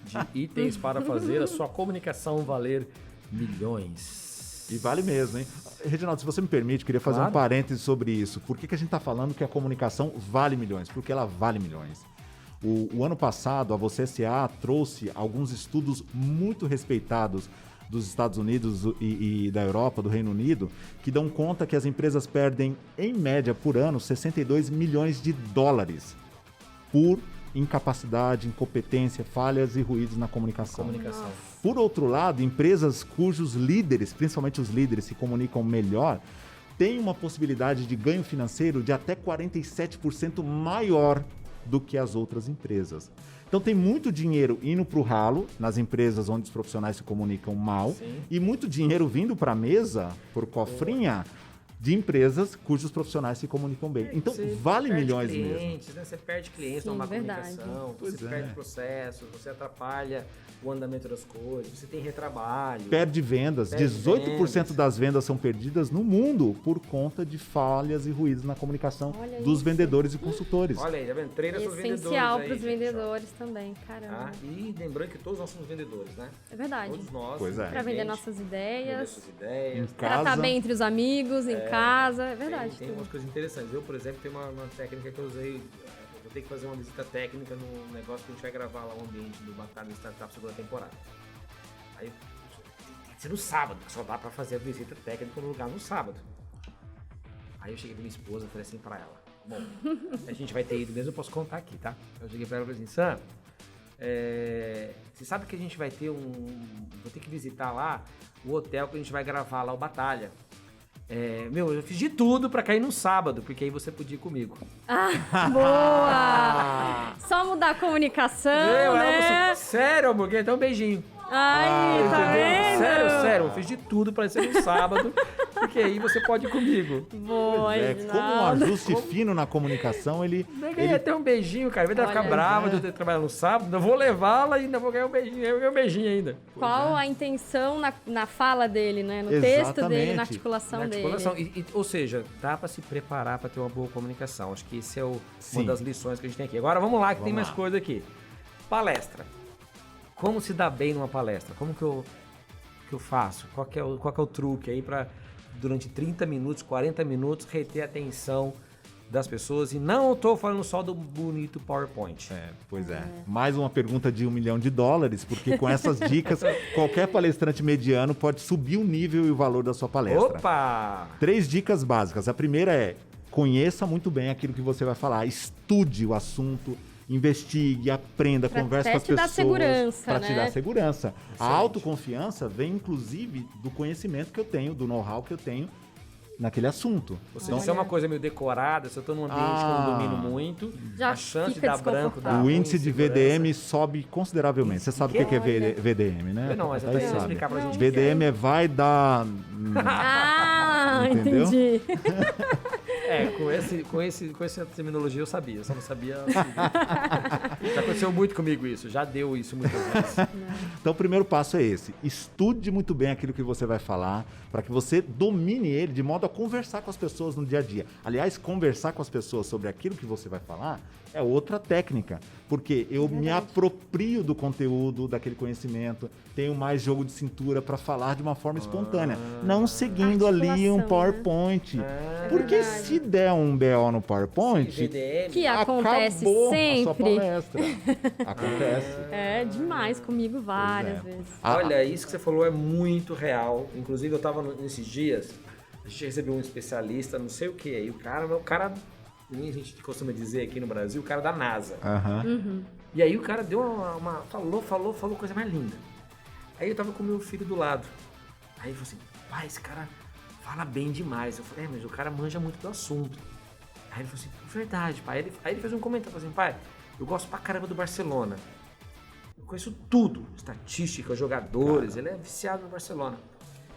de itens para fazer a sua comunicação valer milhões. E vale mesmo, hein? Reginaldo, se você me permite, queria fazer um parêntese sobre isso. Por que a gente está falando que a comunicação vale milhões? Porque ela vale milhões. O ano passado, a Você S.A. trouxe alguns estudos muito respeitados dos Estados Unidos e da Europa, do Reino Unido, que dão conta que as empresas perdem, em média, por ano, 62 milhões de dólares por incapacidade, incompetência, falhas e ruídos na comunicação. Por outro lado, empresas cujos líderes, principalmente os líderes, se comunicam melhor, têm uma possibilidade de ganho financeiro de até 47% maior do que as outras empresas. Então tem muito dinheiro indo para o ralo, nas empresas onde os profissionais se comunicam mal, e muito dinheiro vindo para a mesa, por cofrinha, de empresas cujos profissionais se comunicam bem. Então, vale milhões mesmo. Né? Você perde clientes numa comunicação, você perde processos, você atrapalha o andamento das coisas, você tem retrabalho. Perde vendas. 18% das vendas são perdidas no mundo por conta de falhas e ruídos na comunicação dos vendedores e consultores. Olha aí, tá vendo? Treina seus vendedores. Essencial para os vendedores também, caramba. E lembrando que todos nós somos vendedores, né? É verdade. Todos nós. Para vender nossas ideias. Em casa. Tratar bem entre os amigos, em casa. É verdade. Tem umas coisas interessantes. Eu, por exemplo, tenho uma técnica que eu usei. Vou ter que fazer uma visita técnica no negócio que a gente vai gravar lá o ambiente do Batalha Startup segunda temporada. Aí tem que ser no sábado, que só dá pra fazer a visita técnica no lugar no sábado. Aí eu cheguei pra minha esposa e falei assim pra ela: bom, a gente vai ter ido mesmo, eu posso contar aqui, tá? Eu cheguei pra ela e falei assim: Sam, você sabe que a gente vai ter vou ter que visitar lá o hotel que a gente vai gravar lá o Batalha. Eu fiz de tudo pra cair no sábado, porque aí você podia ir comigo. Boa! Só mudar a comunicação, né? Assim, sério, amor? Então um beijinho. Ai, tá vendo? Sério, eu fiz de tudo pra ser no sábado, porque aí você pode ir comigo. Boa, como um ajuste fino na comunicação, ele ia ter um beijinho, cara. Em vez de ela ficar brava de eu ter trabalhado no sábado, eu vou levá-la e ainda vou ganhar um beijinho. Eu ganhei um beijinho ainda. Qual a intenção na fala dele, né? No texto dele, na articulação dele. Ou seja, dá pra se preparar pra ter uma boa comunicação. Acho que esse é uma das lições que a gente tem aqui. Agora vamos lá, que tem mais coisa aqui. Palestra. Como se dá bem numa palestra? Como que eu faço? Qual que é o truque aí para durante 30 minutos, 40 minutos, reter a atenção das pessoas? E não estou falando só do bonito PowerPoint. Mais uma pergunta de $1 milhão, porque com essas dicas, qualquer palestrante mediano pode subir o nível e o valor da sua palestra. Opa! 3 dicas básicas. A primeira é: conheça muito bem aquilo que você vai falar. Estude o assunto. Investigue, aprenda, converse com as pessoas. Para te dar segurança. A autoconfiança vem, inclusive, do conhecimento que eu tenho, do know-how que eu tenho naquele assunto. Ou seja, se é uma coisa meio decorada, se eu estou num ambiente que eu não domino muito, a chance de dar branco, dar o índice de VDM sobe consideravelmente. Você sabe o que é VDM, né? Não, mas eu tenho que explicar pra gente. VDM vai dar... entendi. Com essa terminologia eu sabia, só não sabia. Assim. Já aconteceu muito comigo isso, já deu isso muitas vezes. Então, o primeiro passo é esse. Estude muito bem aquilo que você vai falar, para que você domine ele de modo a conversar com as pessoas no dia a dia. Aliás, conversar com as pessoas sobre aquilo que você vai falar é outra técnica, porque eu me aproprio do conteúdo, daquele conhecimento, tenho mais jogo de cintura para falar de uma forma espontânea, não seguindo ali um PowerPoint. Porque se der um BO no PowerPoint, que acontece acabou sempre. a sua palestra. Acontece. É demais comigo várias vezes. Olha, isso que você falou é muito real. Inclusive, eu estava nesses dias, a gente recebeu um especialista, não sei o que, aí o cara, a gente costuma dizer aqui no Brasil, o cara da NASA. E aí o cara deu falou coisa mais linda. Aí eu tava com meu filho do lado. Aí ele falou assim, pai, esse cara fala bem demais. Eu falei, mas o cara manja muito do assunto. Aí ele falou assim, verdade, pai. Aí ele fez um comentário, falou assim, pai, eu gosto pra caramba do Barcelona. Eu conheço tudo, estatística, jogadores, ele é viciado no Barcelona.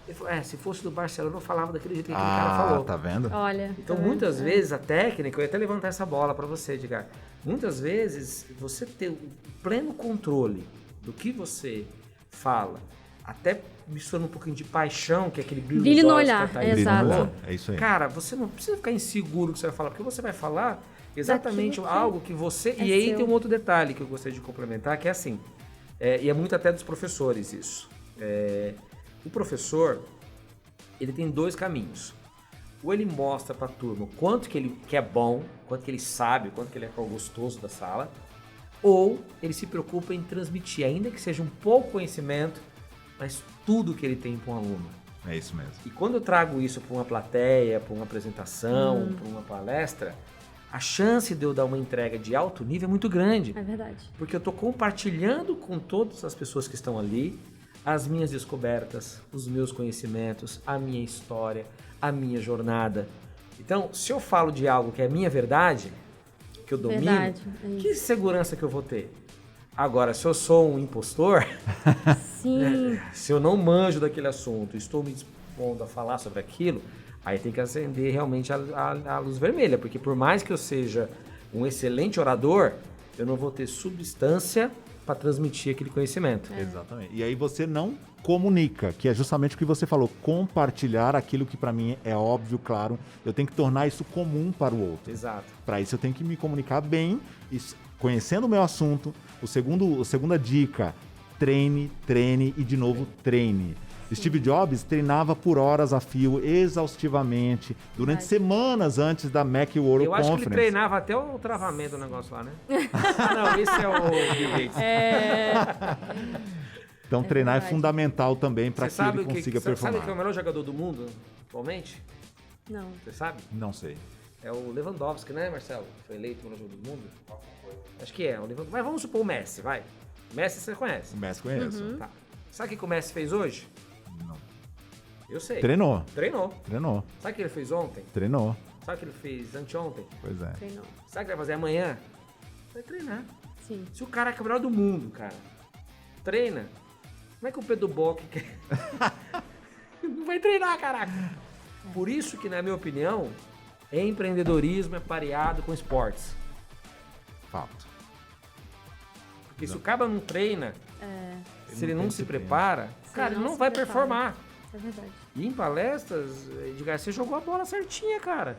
Ele falou, se fosse do Barcelona eu falava daquele jeito que aquele cara falou. Tá vendo? Olha. Então, muitas vezes, a técnica, eu ia até levantar essa bola para você, Edgar. Muitas vezes, você ter o pleno controle do que você fala, até misturando um pouquinho de paixão, que é aquele brilho Brilho nos no olhos, olhar, que a Thaís exato. falou. É isso aí. Cara, você não precisa ficar inseguro do que você vai falar, porque você vai falar exatamente Daquilo que algo que você... é E aí seu. tem um outro detalhe que eu gostaria de complementar, que é assim, e é muito até dos professores isso. O professor, ele tem dois caminhos. Ou ele mostra para a turma o quanto que é bom, quanto que ele sabe, o quanto que ele é gostoso da sala, ou ele se preocupa em transmitir, ainda que seja um pouco conhecimento, mas tudo que ele tem para um aluno. É isso mesmo. E quando eu trago isso para uma plateia, para uma apresentação, para uma palestra, a chance de eu dar uma entrega de alto nível é muito grande. É verdade. Porque eu estou compartilhando com todas as pessoas que estão ali as minhas descobertas, os meus conhecimentos, a minha história, a minha jornada. Então, se eu falo de algo que é minha verdade, que eu domino, Verdade, é isso. que segurança que eu vou ter? Agora, se eu sou um impostor, Sim. se eu não manjo daquele assunto, estou me dispondo a falar sobre aquilo, aí tem que acender realmente a luz vermelha, porque por mais que eu seja um excelente orador, eu não vou ter substância para transmitir aquele conhecimento. Exatamente. E aí você não comunica, que é justamente o que você falou, compartilhar aquilo que para mim é óbvio, claro. Eu tenho que tornar isso comum para o outro. Exato. Para isso eu tenho que me comunicar bem, conhecendo o meu assunto. A segunda dica, treine e de novo treine. Steve Jobs treinava por horas a fio, exaustivamente, durante semanas antes da Macworld Eu acho Conference. que ele treinava até o travamento do negócio lá, né? Não, esse é o Bill Gates. Então treinar é verdade. fundamental também para que ele consiga performar. Sabe quem é o melhor jogador do mundo atualmente? Não. Você sabe? Não sei. É o Lewandowski, né, Marcelo? Foi eleito o melhor jogador do mundo? Acho que é, o Lewandowski. Mas vamos supor o Messi, vai. O Messi você conhece. O Messi conheço. Tá. Sabe o que o Messi fez hoje? Não. Eu sei. Treinou. Sabe o que ele fez ontem? Treinou. Sabe o que ele fez anteontem? Pois é. Treinou. Sabe o que ele vai fazer amanhã? Vai treinar. Sim. Se o cara é o melhor do mundo, cara, treina, como é que o Pedro Bock quer? Não vai treinar, caraca. Por isso que, na minha opinião, empreendedorismo é pareado com esportes. Fato. Porque se o cara não treina, se ele não se prepara, cara, ele não se vai prepara. performar. É verdade. E em palestras, Edgar, você jogou a bola certinha, cara.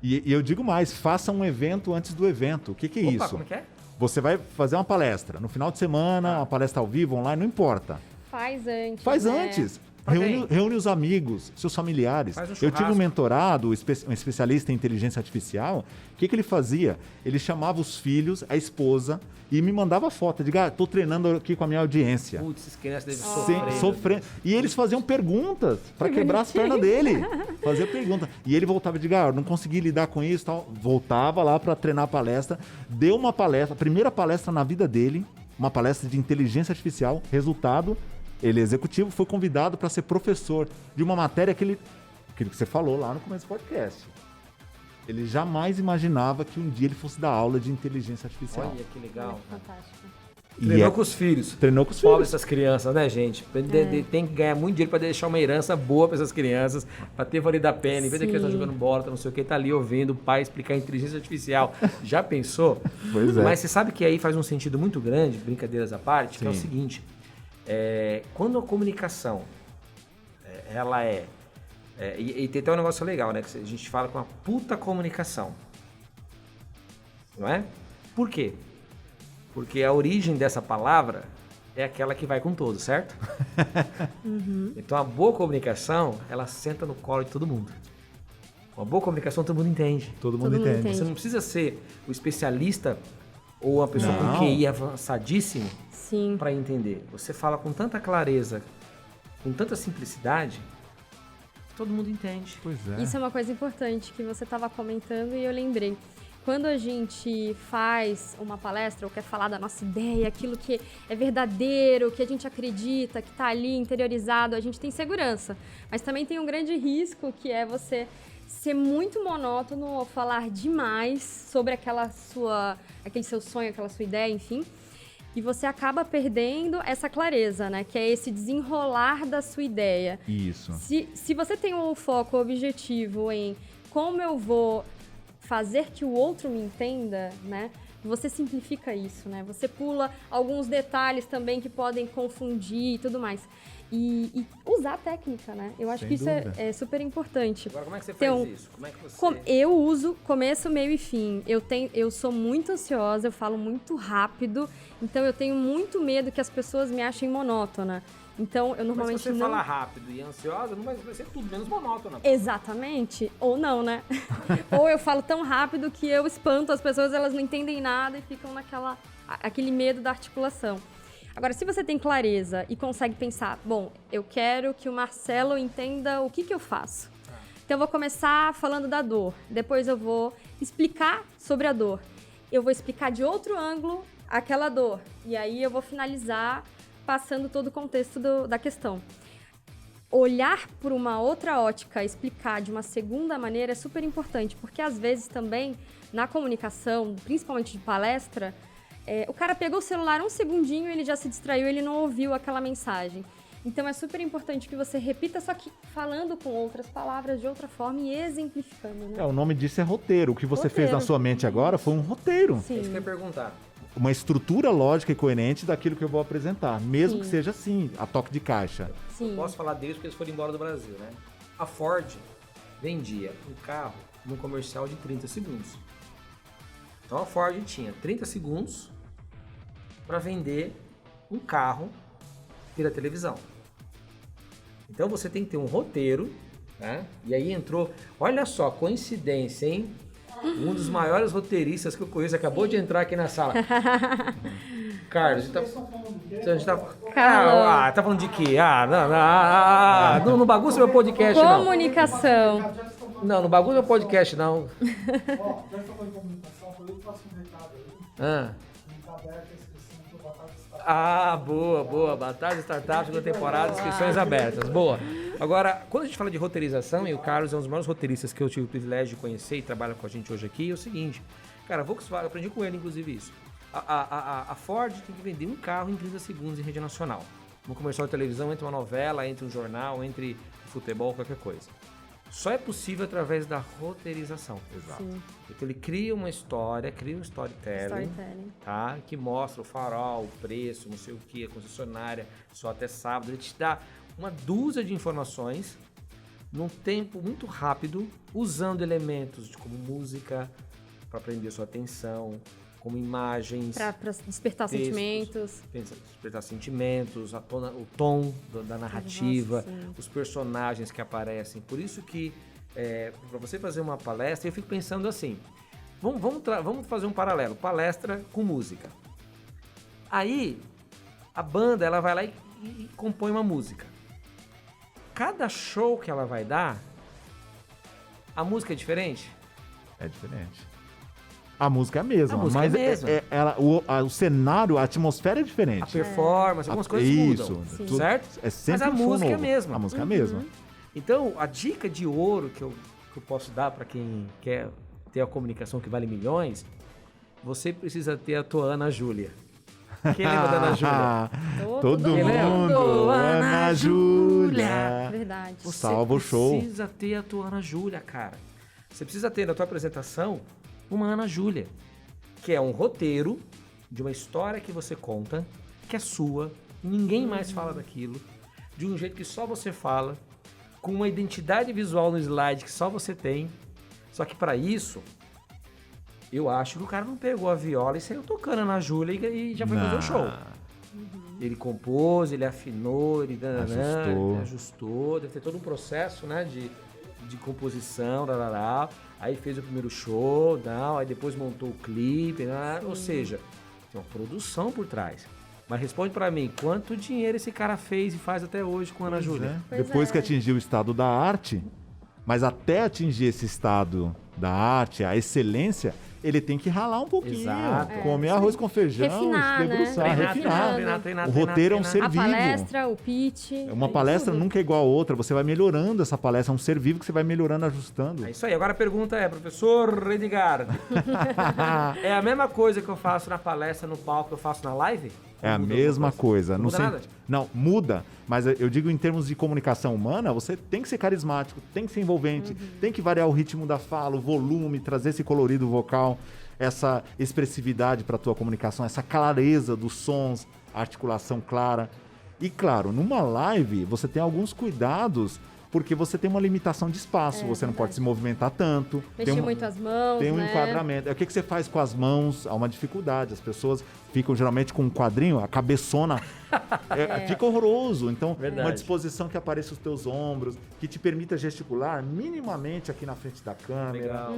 E eu digo mais, faça um evento antes do evento. O que é Opa, isso? como é que é? Você vai fazer uma palestra no final de semana, uma palestra ao vivo, online, não importa. Faz antes. Faz né? antes. Pra quem? Reúne os amigos, seus familiares. Faz um Eu tive um churrasco. mentorado, um especialista em inteligência artificial. O que ele fazia? Ele chamava os filhos, a esposa, e me mandava foto. Diga, tô treinando aqui com a minha audiência. Putz, essas crianças devem Sem sofrer. sofrer. E eles faziam perguntas para quebrar as pernas dele. Fazia pergunta. E ele voltava e diga, não consegui lidar com isso, tal. Voltava lá para treinar a palestra. Deu uma palestra, a primeira palestra na vida dele, uma palestra de inteligência artificial. Resultado, ele executivo, foi convidado para ser professor de uma matéria aquilo que você falou lá no começo do podcast. Ele jamais imaginava que um dia ele fosse dar aula de inteligência artificial. Olha que legal. Fantástico. Treinou com os filhos. Treinou com os Pobre filhos. essas crianças, né, gente? Tem que ganhar muito dinheiro pra deixar uma herança boa pra essas crianças, pra ter valido a pena. Em vez da criança jogando bola, não sei o que, tá ali ouvindo o pai explicar inteligência artificial. Já pensou? Pois é. Mas você sabe que aí faz um sentido muito grande, brincadeiras à parte, que é o Sim. seguinte. Quando a comunicação, ela e tem até um negócio legal, né? Que a gente fala com uma puta comunicação. Não é? Por quê? Porque a origem dessa palavra é aquela que vai com todos, certo? Então a boa comunicação, ela senta no colo de todo mundo. Uma boa comunicação todo mundo entende. Todo mundo Todo mundo entende. entende. Você não precisa ser o especialista ou uma pessoa Não. com QI avançadíssimo Sim. para entender. Você fala com tanta clareza, com tanta simplicidade, todo mundo entende. Pois é. Isso é uma coisa importante que você estava comentando e eu lembrei. Quando a gente faz uma palestra ou quer falar da nossa ideia, aquilo que é verdadeiro, que a gente acredita, que está ali interiorizado, a gente tem segurança. Mas também tem um grande risco que é você ser muito monótono ou falar demais sobre aquele seu sonho, aquela sua ideia, enfim. E você acaba perdendo essa clareza, né? Que é esse desenrolar da sua ideia. Isso. Se você tem um foco objetivo em como eu vou fazer que o outro me entenda, né? Você simplifica isso, né? Você pula alguns detalhes também que podem confundir e tudo mais. E usar a técnica, né? Eu acho Sem que isso dúvida. é super importante. Agora, como é que você Então, faz isso? Como é que você... Eu uso começo, meio e fim. Eu sou muito ansiosa, eu falo muito rápido, então eu tenho muito medo que as pessoas me achem monótona. Então, eu normalmente Mas se você não... falar rápido e ansiosa, não vai ser tudo menos monótono. Exatamente. Ou não, né? Ou eu falo tão rápido que eu espanto as pessoas, elas não entendem nada e ficam aquele medo da articulação. Agora, se você tem clareza e consegue pensar, bom, eu quero que o Marcelo entenda o que eu faço. Então, eu vou começar falando da dor. Depois eu vou explicar sobre a dor. Eu vou explicar de outro ângulo aquela dor. E aí eu vou finalizar passando todo o contexto da questão. Olhar por uma outra ótica, explicar de uma segunda maneira é super importante, porque às vezes também, na comunicação, principalmente de palestra, o cara pegou o celular um segundinho, ele já se distraiu, ele não ouviu aquela mensagem. Então é super importante que você repita, só que falando com outras palavras, de outra forma e exemplificando, né? O nome disso é roteiro. O que você fez na Roteiro. sua mente agora foi um roteiro. Sim. É isso que eu ia perguntar. Uma estrutura lógica e coerente daquilo que eu vou apresentar. Mesmo Sim. que seja assim, a toque de caixa. Sim. Posso falar deles porque eles foram embora do Brasil, né? A Ford vendia um carro num comercial de 30 segundos. Então a Ford tinha 30 segundos para vender um carro pela televisão. Então você tem que ter um roteiro, né? E aí entrou, olha só, coincidência, hein? Um dos maiores roteiristas que eu conheço acabou de entrar aqui na sala. Carlos, a gente tá... tá falando de quê? Não bagunça meu podcast, não. Comunicação. Não, não bagunça meu podcast, não. Ó, já que falou em comunicação, eu passo um recado aí. Tá aberta a inscrição pro Batalha Startup. Boa. Batalha Startup, segunda temporada, inscrições abertas. Boa. Agora, quando a gente fala de roteirização, e o Carlos é um dos maiores roteiristas que eu tive o privilégio de conhecer e trabalha com a gente hoje aqui, é o seguinte. Cara, a Volkswagen, eu aprendi com ele, inclusive, isso. A Ford tem que vender um carro em 30 segundos em rede nacional. No comercial de televisão, entre uma novela, entre um jornal, entre futebol, qualquer coisa. Só é possível através da roteirização. Exato. Sim. Então ele cria uma história, cria um storytelling, tá? Que mostra o farol, o preço, não sei o que, a concessionária, só até sábado. Ele te dá uma dúzia de informações num tempo muito rápido, usando elementos como música para prender sua atenção, como imagens, Para despertar textos, sentimentos. despertar sentimentos, o tom da narrativa, Nossa, sim. os personagens que aparecem. Por isso que, para você fazer uma palestra, eu fico pensando assim, vamos fazer um paralelo, palestra com música. Aí, a banda ela vai lá e compõe uma música. Cada show que ela vai dar, a música é diferente? É diferente. A música é a mesma, A música é mas a mesma. o cenário, a atmosfera é diferente. A performance, algumas coisas Isso, mudam, tudo- certo? É sempre Mas a um show música é a novo. mesma. A música é a mesma. Então, a dica de ouro que eu posso dar para quem quer ter a comunicação que vale milhões, você precisa ter a tua Ana Júlia. Quem lembra da Ana Júlia? Todo mundo. mundo. Ana Júlia. Verdade. Salva o show. Você precisa ter a tua Ana Júlia, cara. Você precisa ter na tua apresentação uma Ana Júlia, que é um roteiro de uma história que você conta, que é sua, ninguém mais fala daquilo, de um jeito que só você fala, com uma identidade visual no slide que só você tem. Só que para isso, eu acho que o cara não pegou a viola e saiu tocando na Júlia e já foi fazer o show. Ele compôs, ele afinou, ele ajustou, deve ter todo um processo, né, de composição, aí fez o primeiro show, aí depois montou o clipe, ou seja, tem uma produção por trás. Mas responde pra mim, quanto dinheiro esse cara fez e faz até hoje com a Ana Júlia? Depois que atingiu o estado da arte, mas até atingir esse estado da arte, a excelência, ele tem que ralar um pouquinho. Exato. Comer arroz com feijão, Refinar, se debruçar, né? refinar. O roteiro é um ser A vivo. palestra, o pitch. Uma palestra tudo. nunca é igual a outra, você vai melhorando essa palestra, é um ser vivo que você vai melhorando, ajustando. É isso aí. Agora a pergunta é, professor Edgar, é a mesma coisa que eu faço na palestra, no palco, que eu faço na live? É a mesma coisa. Não muda nada? Não, muda. Mas eu digo em termos de comunicação humana, você tem que ser carismático, tem que ser envolvente, tem que variar o ritmo da fala, o volume, trazer esse colorido vocal, essa expressividade para a tua comunicação, essa clareza dos sons, a articulação clara. E claro, numa live você tem alguns cuidados, porque você tem uma limitação de espaço, você não pode se movimentar tanto. Mexer muito as mãos, tem um né? enquadramento. O que você faz com as mãos? Há uma dificuldade. As pessoas ficam geralmente com um quadrinho, a cabeçona. Fica horroroso. Então, uma disposição que apareça os teus ombros, que te permita gesticular minimamente aqui na frente da câmera. Legal.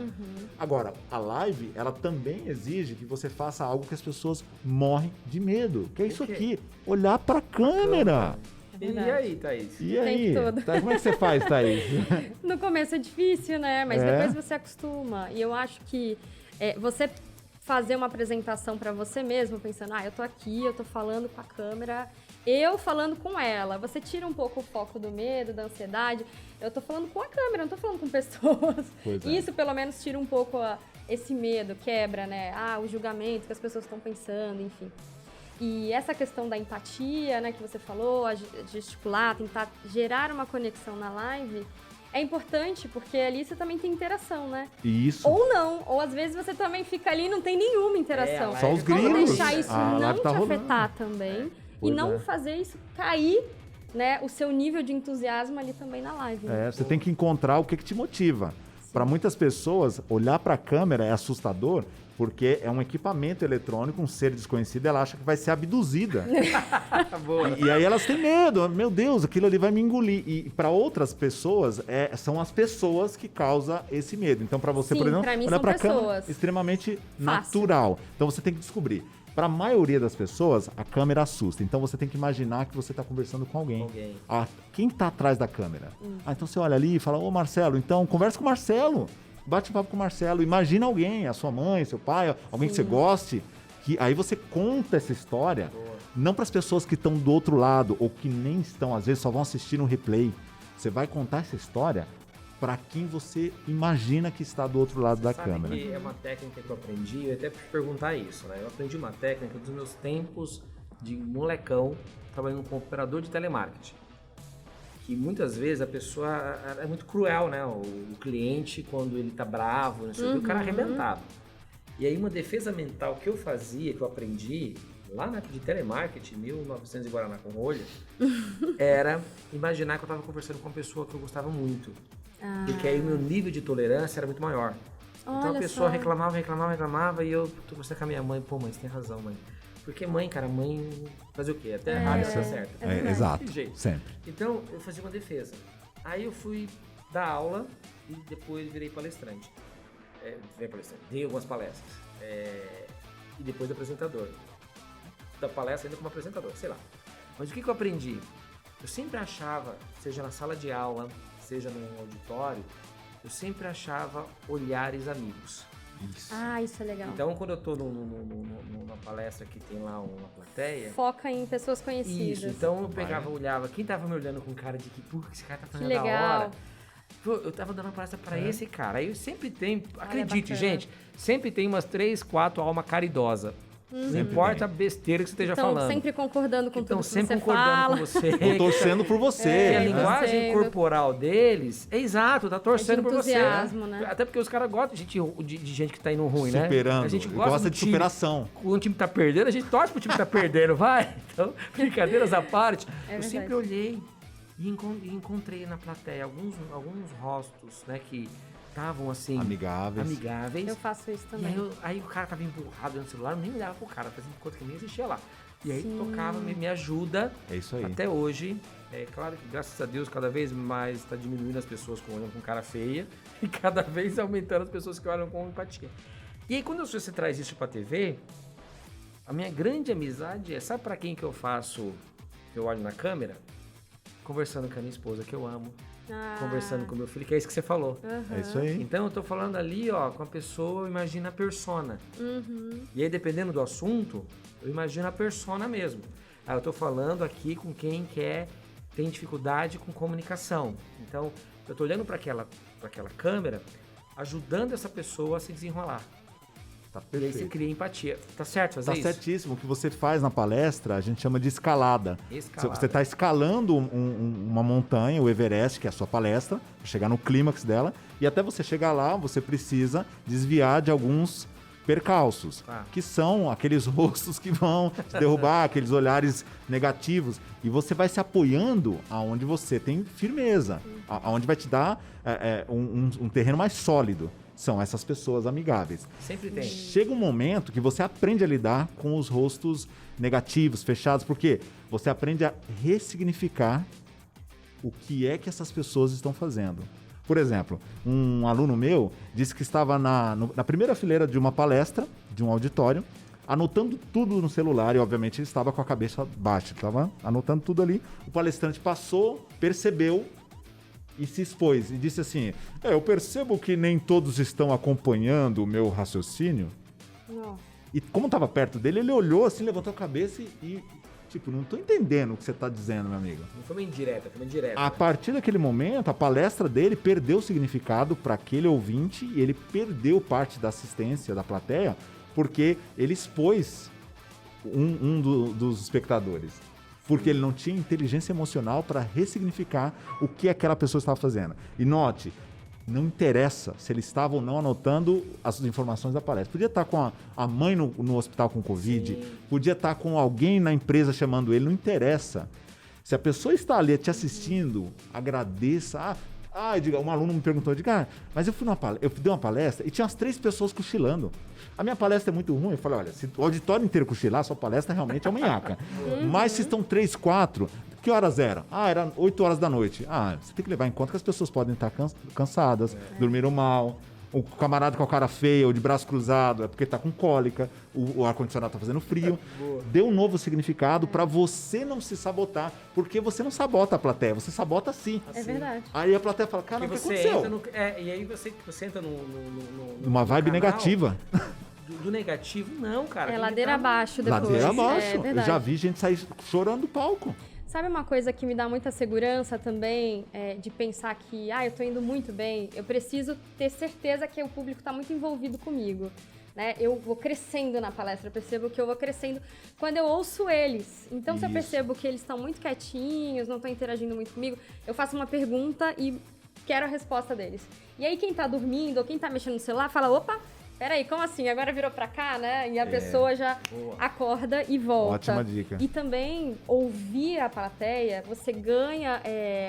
Agora, a live, ela também exige que você faça algo que as pessoas morrem de medo. Que é isso aqui, olhar para a câmera. E aí, Thaís? E aí? todo. Thaís, como é que você faz, Thaís? No começo é difícil, né? Mas depois você acostuma. E eu acho que você fazer uma apresentação para você mesmo, pensando, eu tô aqui, eu tô falando com a câmera, eu falando com ela. Você tira um pouco o foco do medo, da ansiedade. Eu tô falando com a câmera, não tô falando com pessoas. Isso, pelo menos, tira um pouco esse medo, quebra, né? O julgamento que as pessoas estão pensando, enfim. E essa questão da empatia, né, que você falou, a gesticular, tentar gerar uma conexão na live, é importante porque ali você também tem interação, né? Isso. Ou não, ou às vezes você também fica ali e não tem nenhuma interação. Só os Como grilos. deixar isso não te afetar rolando. também e não fazer isso cair, né, o seu nível de entusiasmo ali também na live. Né? Você tem que encontrar o que te motiva. Para muitas pessoas, olhar para a câmera é assustador, porque é um equipamento eletrônico, um ser desconhecido, ela acha que vai ser abduzida. E aí elas têm medo, meu Deus, aquilo ali vai me engolir. E para outras pessoas, são as pessoas que causam esse medo. Então, para você, Sim, por exemplo, pra mim olhar são para a câmera, pessoas. extremamente natural. Então, você tem que descobrir. Para a maioria das pessoas, a câmera assusta. Então, você tem que imaginar que você está conversando com alguém. Quem está atrás da câmera? Então, você olha ali e fala, ô Marcelo, então conversa com o Marcelo. Bate um papo com o Marcelo. Imagina alguém, a sua mãe, seu pai, alguém que você goste. Que aí você conta essa história, não para as pessoas que estão do outro lado ou que nem estão, às vezes, só vão assistir no replay. Você vai contar essa história para quem você imagina que está do outro lado da câmera. Que é uma técnica que eu aprendi, eu até perguntar isso, né? Eu aprendi uma técnica dos meus tempos de molecão trabalhando como operador de telemarketing. Que muitas vezes a pessoa é muito cruel, né? O cliente, quando ele tá bravo, não sei o que, o cara é arrebentado. E aí uma defesa mental que eu fazia, que eu aprendi lá de telemarketing, 1900 e Guaraná com rolha, era imaginar que eu estava conversando com uma pessoa que eu gostava muito. Porque aí o meu nível de tolerância era muito maior. Então a pessoa reclamava e eu tô conversando com a minha mãe, pô, mãe, você tem razão, mãe. Porque mãe, cara, mãe fazer o quê? Até errado isso é certo. Exato, sempre. Então eu fazia uma defesa. Aí eu fui dar aula e depois virei palestrante. Dei algumas palestras. E depois apresentador. Da palestra ainda como apresentador, sei lá. Mas o que eu aprendi? Eu sempre achava, seja na sala de aula, seja no auditório, eu sempre achava olhares amigos. Isso é legal. Então, quando eu tô numa palestra que tem lá uma plateia... Foca em pessoas conhecidas. Isso, então eu pegava, olhava, quem tava me olhando com cara de que, esse cara tá fazendo que da legal. hora. Pô, eu tava dando uma palestra pra esse cara. Aí eu sempre tenho, acredite, gente, sempre tem umas 3, 4 alma caridosa. Não importa a besteira que você esteja Então, falando. sempre concordando com tudo que você sempre fala. concordando com você. Tô torcendo por você. E a né? linguagem corporal deles, exato, tá torcendo por você. entusiasmo, né? Até porque os caras gostam de gente que tá indo ruim, né? Superando. A gente Gosta do de time. superação. Quando o time tá perdendo, a gente torce pro time que tá perdendo, vai. Então, brincadeiras à parte. É eu verdade. sempre olhei e encontrei na plateia alguns rostos, né, que estavam assim... Amigáveis. Eu faço isso E também. aí o cara tava emburrado no celular, eu nem olhava pro cara, fazia conta que nem existia lá. E aí tocava, me ajuda. É isso aí. Até hoje. É claro que, graças a Deus, cada vez mais está diminuindo as pessoas que olham com cara feia e cada vez aumentando as pessoas que olham com empatia. E aí, quando você traz isso pra TV, a minha grande amizade é, sabe pra quem que eu faço, eu olho na câmera? Conversando com a minha esposa, que eu amo. Conversando com o meu filho, que é isso que você falou. É isso aí. Então eu tô falando ali, ó, com a pessoa, imagina a persona. E aí, dependendo do assunto, eu imagino a persona mesmo. Aí eu tô falando aqui com quem tem dificuldade com comunicação. Então, eu tô olhando para aquela câmera, ajudando essa pessoa a se desenrolar. Tá E aí você perfeito. cria empatia. Tá certo fazer Tá isso? certíssimo. O que você faz na palestra, a gente chama de escalada. Escalada. Você está escalando uma montanha, o Everest, que é a sua palestra, pra chegar no clímax dela, e até você chegar lá, você precisa desviar de alguns percalços, que são aqueles rostos que vão te derrubar, aqueles olhares negativos, e você vai se apoiando aonde você tem firmeza, aonde vai te dar um terreno mais sólido. São essas pessoas amigáveis. Sempre tem. Chega um momento que você aprende a lidar com os rostos negativos, fechados, porque você aprende a ressignificar o que é que essas pessoas estão fazendo. Por exemplo, um aluno meu disse que estava na primeira fileira de uma palestra, de um auditório, anotando tudo no celular, e obviamente ele estava com a cabeça baixa, estava anotando tudo ali. O palestrante passou, percebeu e se expôs e disse assim: eu percebo que nem todos estão acompanhando o meu raciocínio. Não. E como estava perto dele, ele olhou assim, levantou a cabeça e tipo, não tô entendendo o que você tá dizendo, meu amigo. Não foi uma indireta, foi uma indireta. A partir daquele momento, a palestra dele perdeu o significado para aquele ouvinte e ele perdeu parte da assistência da plateia porque ele expôs dos espectadores. Porque ele não tinha inteligência emocional para ressignificar o que aquela pessoa estava fazendo. E note, não interessa se ele estava ou não anotando as informações da palestra. Podia estar com a mãe no hospital com Covid, podia estar com alguém na empresa chamando ele, não interessa. Se a pessoa está ali te assistindo, agradeça. Um aluno me perguntou, mas eu dei uma palestra e tinha umas 3 pessoas cochilando. A minha palestra é muito ruim. Eu falei, olha, se o auditório inteiro cochilar, sua palestra realmente é uma nhaca. Mas se estão 3, 4, que horas eram? Eram 8 horas da noite. Você tem que levar em conta que as pessoas podem estar cansadas, dormiram mal. O camarada com a cara feia ou de braço cruzado é porque tá com cólica, o ar-condicionado tá fazendo frio. Dê um novo significado para você não se sabotar, porque você não sabota a plateia, você sabota sim. É verdade. Aí a plateia fala, cara, o que aconteceu? E aí você entra numa vibe canal negativa. Do negativo, não, cara. É ladeira abaixo depois. Ladeira abaixo. É verdade. Eu já vi gente sair chorando do palco. Sabe uma coisa que me dá muita segurança também, de pensar que, eu tô indo muito bem, eu preciso ter certeza que o público está muito envolvido comigo, né? Eu vou crescendo na palestra, eu percebo que eu vou crescendo quando eu ouço eles. Então, se eu percebo que eles estão muito quietinhos, não estão interagindo muito comigo, eu faço uma pergunta e quero a resposta deles. E aí, quem tá dormindo ou quem tá mexendo no celular, fala, opa, peraí, como assim? Agora virou pra cá, né? E a pessoa já acorda e volta. Ótima dica. E também, ouvir a plateia, você ganha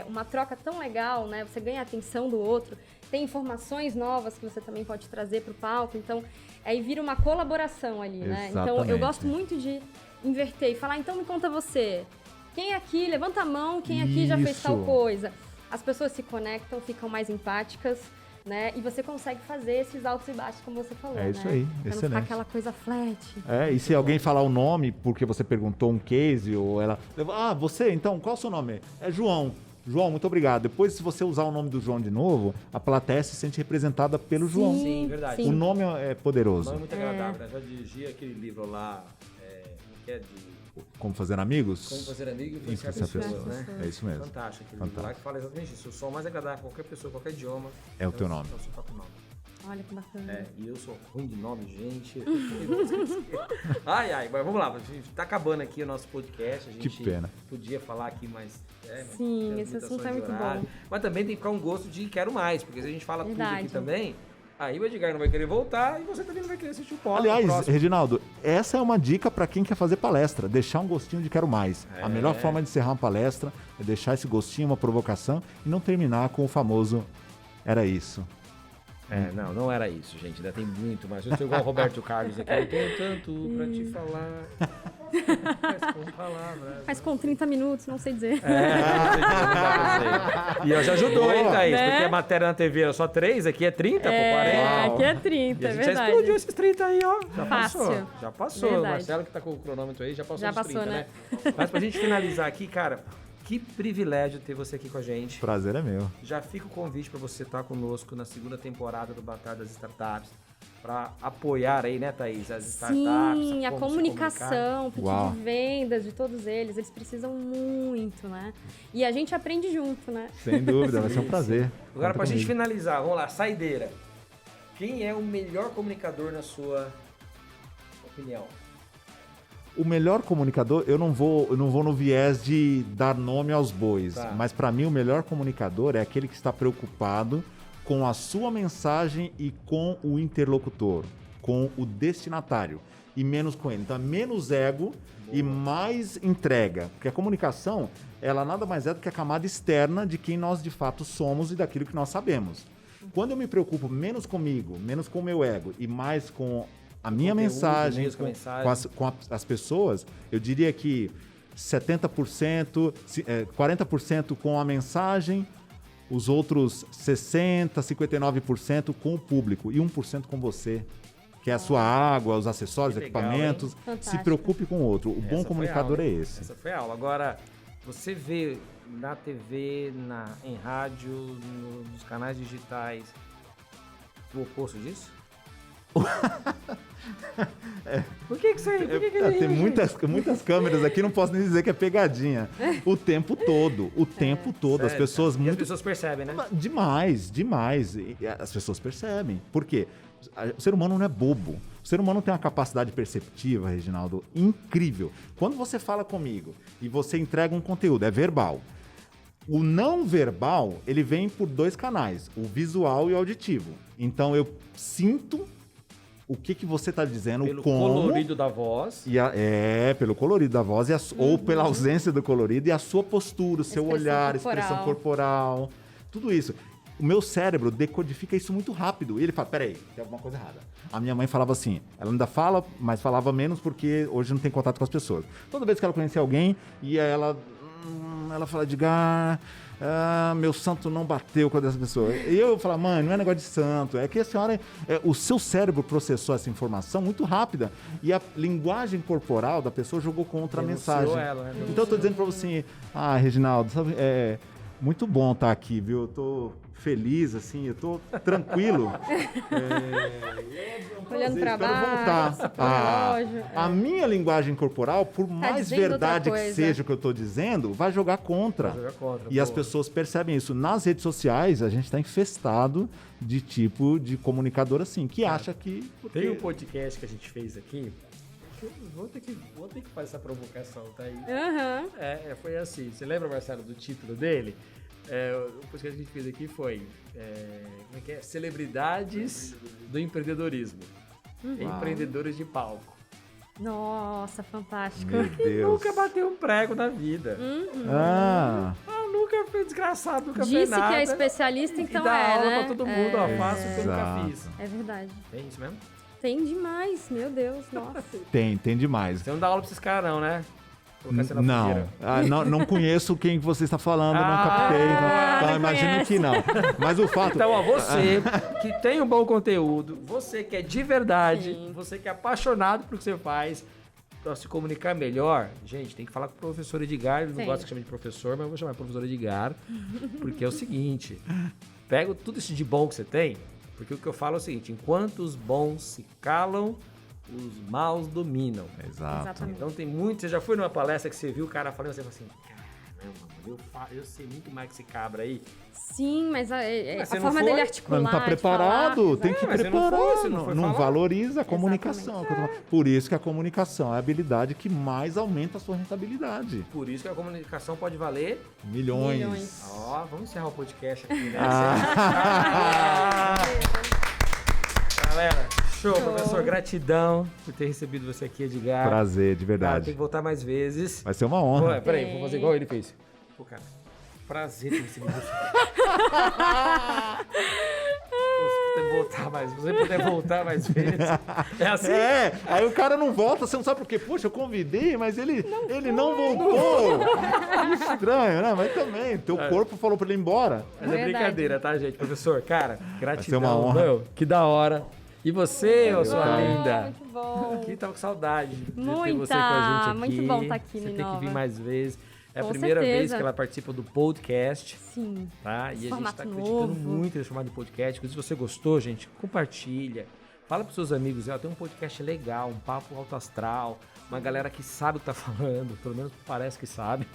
uma troca tão legal, né? Você ganha a atenção do outro, tem informações novas que você também pode trazer pro palco. Então, aí vira uma colaboração ali, né? Então, eu gosto muito de inverter e falar, então me conta você. Quem aqui, levanta a mão, quem aqui já fez tal coisa. As pessoas se conectam, ficam mais empáticas, né? E você consegue fazer esses altos e baixos, como você falou, É isso aí, pra excelente. não ficar aquela coisa flat. E se alguém falar o nome porque você perguntou um case ou ela... você, então, qual é o seu nome? É João. João, muito obrigado. Depois, se você usar o nome do João de novo, a plateia se sente representada pelo João. Sim, verdade. O nome é poderoso. O nome é muito agradável, né? Já dirigi aquele livro lá, que é de... Como fazer amigos? Como fazer amigo e Influenciar influenciar pessoas, né? É isso mesmo. Fantástico. Aquele livro lá que fala exatamente isso. O som mais agradável para qualquer pessoa, qualquer idioma. É o teu nome. É o seu próprio nome. Olha que bacana. E eu sou ruim de nome, gente. Ai, mas vamos lá. A gente tá acabando aqui o nosso podcast. A gente Que pena. podia falar aqui, mas... Sim, tem esse as assunto é limitações muito de horário. bom. Mas também tem que ficar um gosto de quero mais, porque se a gente fala Verdade. tudo aqui também, aí o Edgar não vai querer voltar e você também não vai querer assistir o próximo. Aliás, Reginaldo, essa é uma dica para quem quer fazer palestra, deixar um gostinho de quero mais. A melhor forma de encerrar uma palestra é deixar esse gostinho, uma provocação, e não terminar com o famoso era isso. Não era isso, gente. Ainda tem muito mais. Eu sou igual o Roberto Carlos aqui. Eu tenho tanto pra te falar. Mas com palavras. Mas com 30 minutos, não sei dizer. Não dá pra ser. E já ajudou, hein, Thaís? Né? Porque a matéria na TV era só 3, aqui é 30, 40. Aqui é 30, E a é gente já verdade. explodiu esses 30 aí, ó. Já Fácil. passou. Já passou. Verdade. O Marcelo que tá com o cronômetro aí já passou Já os passou, 30, né? Mas pra gente finalizar aqui, cara, que privilégio ter você aqui com a gente. Prazer é meu. Já fica o convite para você estar conosco na segunda temporada do Batalha das Startups, para apoiar aí, né, Thaís, as startups. Sim, a como se comunicação, porque Uau. de vendas de todos eles precisam muito, né? E a gente aprende junto, né? Sem dúvida, vai ser um prazer. Agora, Conta pra gente comigo. finalizar, vamos lá, saideira. Quem é o melhor comunicador na sua opinião? O melhor comunicador, eu não vou no viés de dar nome aos bois, Tá. mas para mim o melhor comunicador é aquele que está preocupado com a sua mensagem e com o interlocutor, com o destinatário, e menos com ele. Então é menos ego e mais entrega, porque a comunicação, ela nada mais é do que a camada externa de quem nós de fato somos e daquilo que nós sabemos. Quando eu me preocupo menos comigo, menos com o meu ego e mais com a minha conteúdo, mensagem, mesmo com a mensagem. com as pessoas, eu diria que 70%, 40% com a mensagem, os outros 60%, 59% com o público e 1% com você, que é a sua água, os acessórios, Que legal, equipamentos. hein? Fantástico. Se preocupe com o outro. O bom Essa foi comunicador aula, é hein? esse. Essa foi a aula. Agora, você vê na TV, em rádio, nos canais digitais, o oposto disso? Por que você... Por que Tem muitas câmeras aqui, não posso nem dizer que é pegadinha. O tempo todo, as Sério, pessoas cara? E muito... as pessoas percebem, né? Demais. E as pessoas percebem. Por quê? O ser humano não é bobo. O ser humano tem uma capacidade perceptiva, Reginaldo, incrível. Quando você fala comigo e você entrega um conteúdo, é verbal. O não verbal, ele vem por dois canais, o visual e o auditivo. Então eu sinto o que você está dizendo, Pelo como... colorido da voz. pelo colorido da voz ou pela ausência do colorido e a sua postura, o seu Expressão olhar, corporal. expressão corporal, tudo isso. O meu cérebro decodifica isso muito rápido. E ele fala, peraí, tem alguma coisa errada. A minha mãe falava assim, ela ainda fala, mas falava menos porque hoje não tem contato com as pessoas. Toda vez que ela conhecia alguém, ia ela fala, Edgar, meu santo não bateu com essa pessoa. E eu falava, mãe, não é negócio de santo, é que a senhora, o seu cérebro processou essa informação muito rápida e a linguagem corporal da pessoa jogou contra a Denunciou mensagem. ela, né? Então eu tô dizendo pra você, Reginaldo, sabe, muito bom estar aqui, viu? Eu tô feliz, assim, eu tô tranquilo. Olhando pra Espero baixo, voltar. pro relógio. A minha linguagem corporal, por mais dizendo outra verdade que coisa. seja o que eu tô dizendo, vai jogar contra. Vai jogar contra, E as pô. pessoas percebem isso. Nas redes sociais, a gente está infestado de tipo de comunicador assim, que acha que... Tem um podcast que a gente fez aqui. Vou ter que fazer essa provocação, tá aí. Aham. Foi assim. Você lembra, Marcelo, do título dele? O podcast que a gente fez aqui foi como é que é? Celebridades do empreendedorismo. Empreendedores de palco. Nossa, fantástico. Meu Deus. Nunca bateu um prego na vida. Nunca foi desgraçado, nunca fez Disse nada. que é especialista, então e dá é, aula né? pra todo mundo, ó. Faço o que eu nunca Exato. fiz. É verdade. Tem isso mesmo? Tem demais, meu Deus, nossa. Tem demais. Você não dá aula pra esses caras não, né? Colocar você na fogueira. Não conheço quem você está falando, não captei. Então não imagino conhece. que não. Mas o fato... Então, ó, você que tem um bom conteúdo, você que é de verdade, Sim. você que é apaixonado por que você faz, para se comunicar melhor, gente, tem que falar com o professor Edgar. Ele não Sim. gosta que chame de professor, mas eu vou chamar de professor Edgar, porque é o seguinte, pega tudo isso de bom que você tem, porque o que eu falo é o seguinte, enquanto os bons se calam, os maus dominam. Exato. Exatamente. Então tem muito, você já foi numa palestra que você viu o cara falando, você fala assim, Eu sei muito mais que esse cabra aí. Sim, mas a você não forma foi? dele articular. Mas não tá preparado, tem que mas você não preparar. foi, você não foi Não falar. valoriza a comunicação. Por isso que a comunicação é a habilidade que mais aumenta a sua rentabilidade. Por isso que a comunicação pode valer. Milhões. Ó, vamos encerrar o podcast aqui, né? Galera, show, professor. Gratidão por ter recebido você aqui, Edgar. Prazer, de Cara, verdade. tem que voltar mais vezes. Vai ser uma honra. Pô, peraí, vou fazer igual ele fez. Pô, cara, prazer ter recebido você. Se você puder voltar mais vezes. É assim? É, aí o cara não volta, você não sabe por quê. Poxa, eu convidei, mas ele não voltou. Que estranho, né? Mas também, teu corpo falou pra ele ir embora. Mas é brincadeira, tá, gente? Professor, cara, gratidão. uma honra. Meu, que da hora. E você, ô sua linda? Muito bom. Aqui tava com saudade de ter Muita, você com a gente aqui. muito bom tá aqui Você no tem que Inova. vir mais vezes. É a Com primeira vez certeza. que ela participa do podcast, Sim. tá? E a gente Formato tá acreditando novo. muito nesse formato de podcast. Inclusive, se você gostou, gente, compartilha. Fala pros seus amigos, ó, tem um podcast legal, um papo alto astral, uma galera que sabe o que tá falando, pelo menos parece que sabe.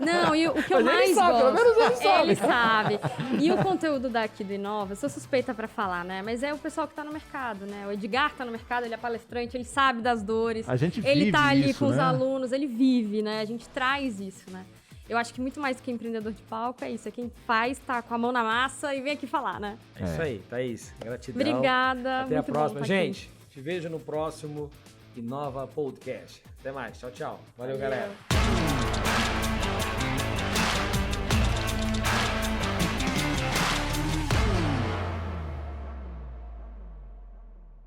Não, e o que eu Mas ele mais sabe, gosto... pelo menos ele sabe. Ele sabe. E o conteúdo daqui do Inova, eu sou suspeita pra falar, né? Mas é o pessoal que tá no mercado, né? O Edgar tá no mercado, ele é palestrante, ele sabe das dores. A gente Ele vive tá ali isso, com os né? alunos, ele vive, né? A gente traz isso, né? Eu acho que muito mais do que empreendedor de palco é isso. É quem faz, tá com a mão na massa e vem aqui falar, né? É isso aí, Thaís. Gratidão. Obrigada. Até a muito bom próxima. tá Gente, te vejo no próximo Inova Podcast. Até mais. Tchau, tchau. Valeu. Galera.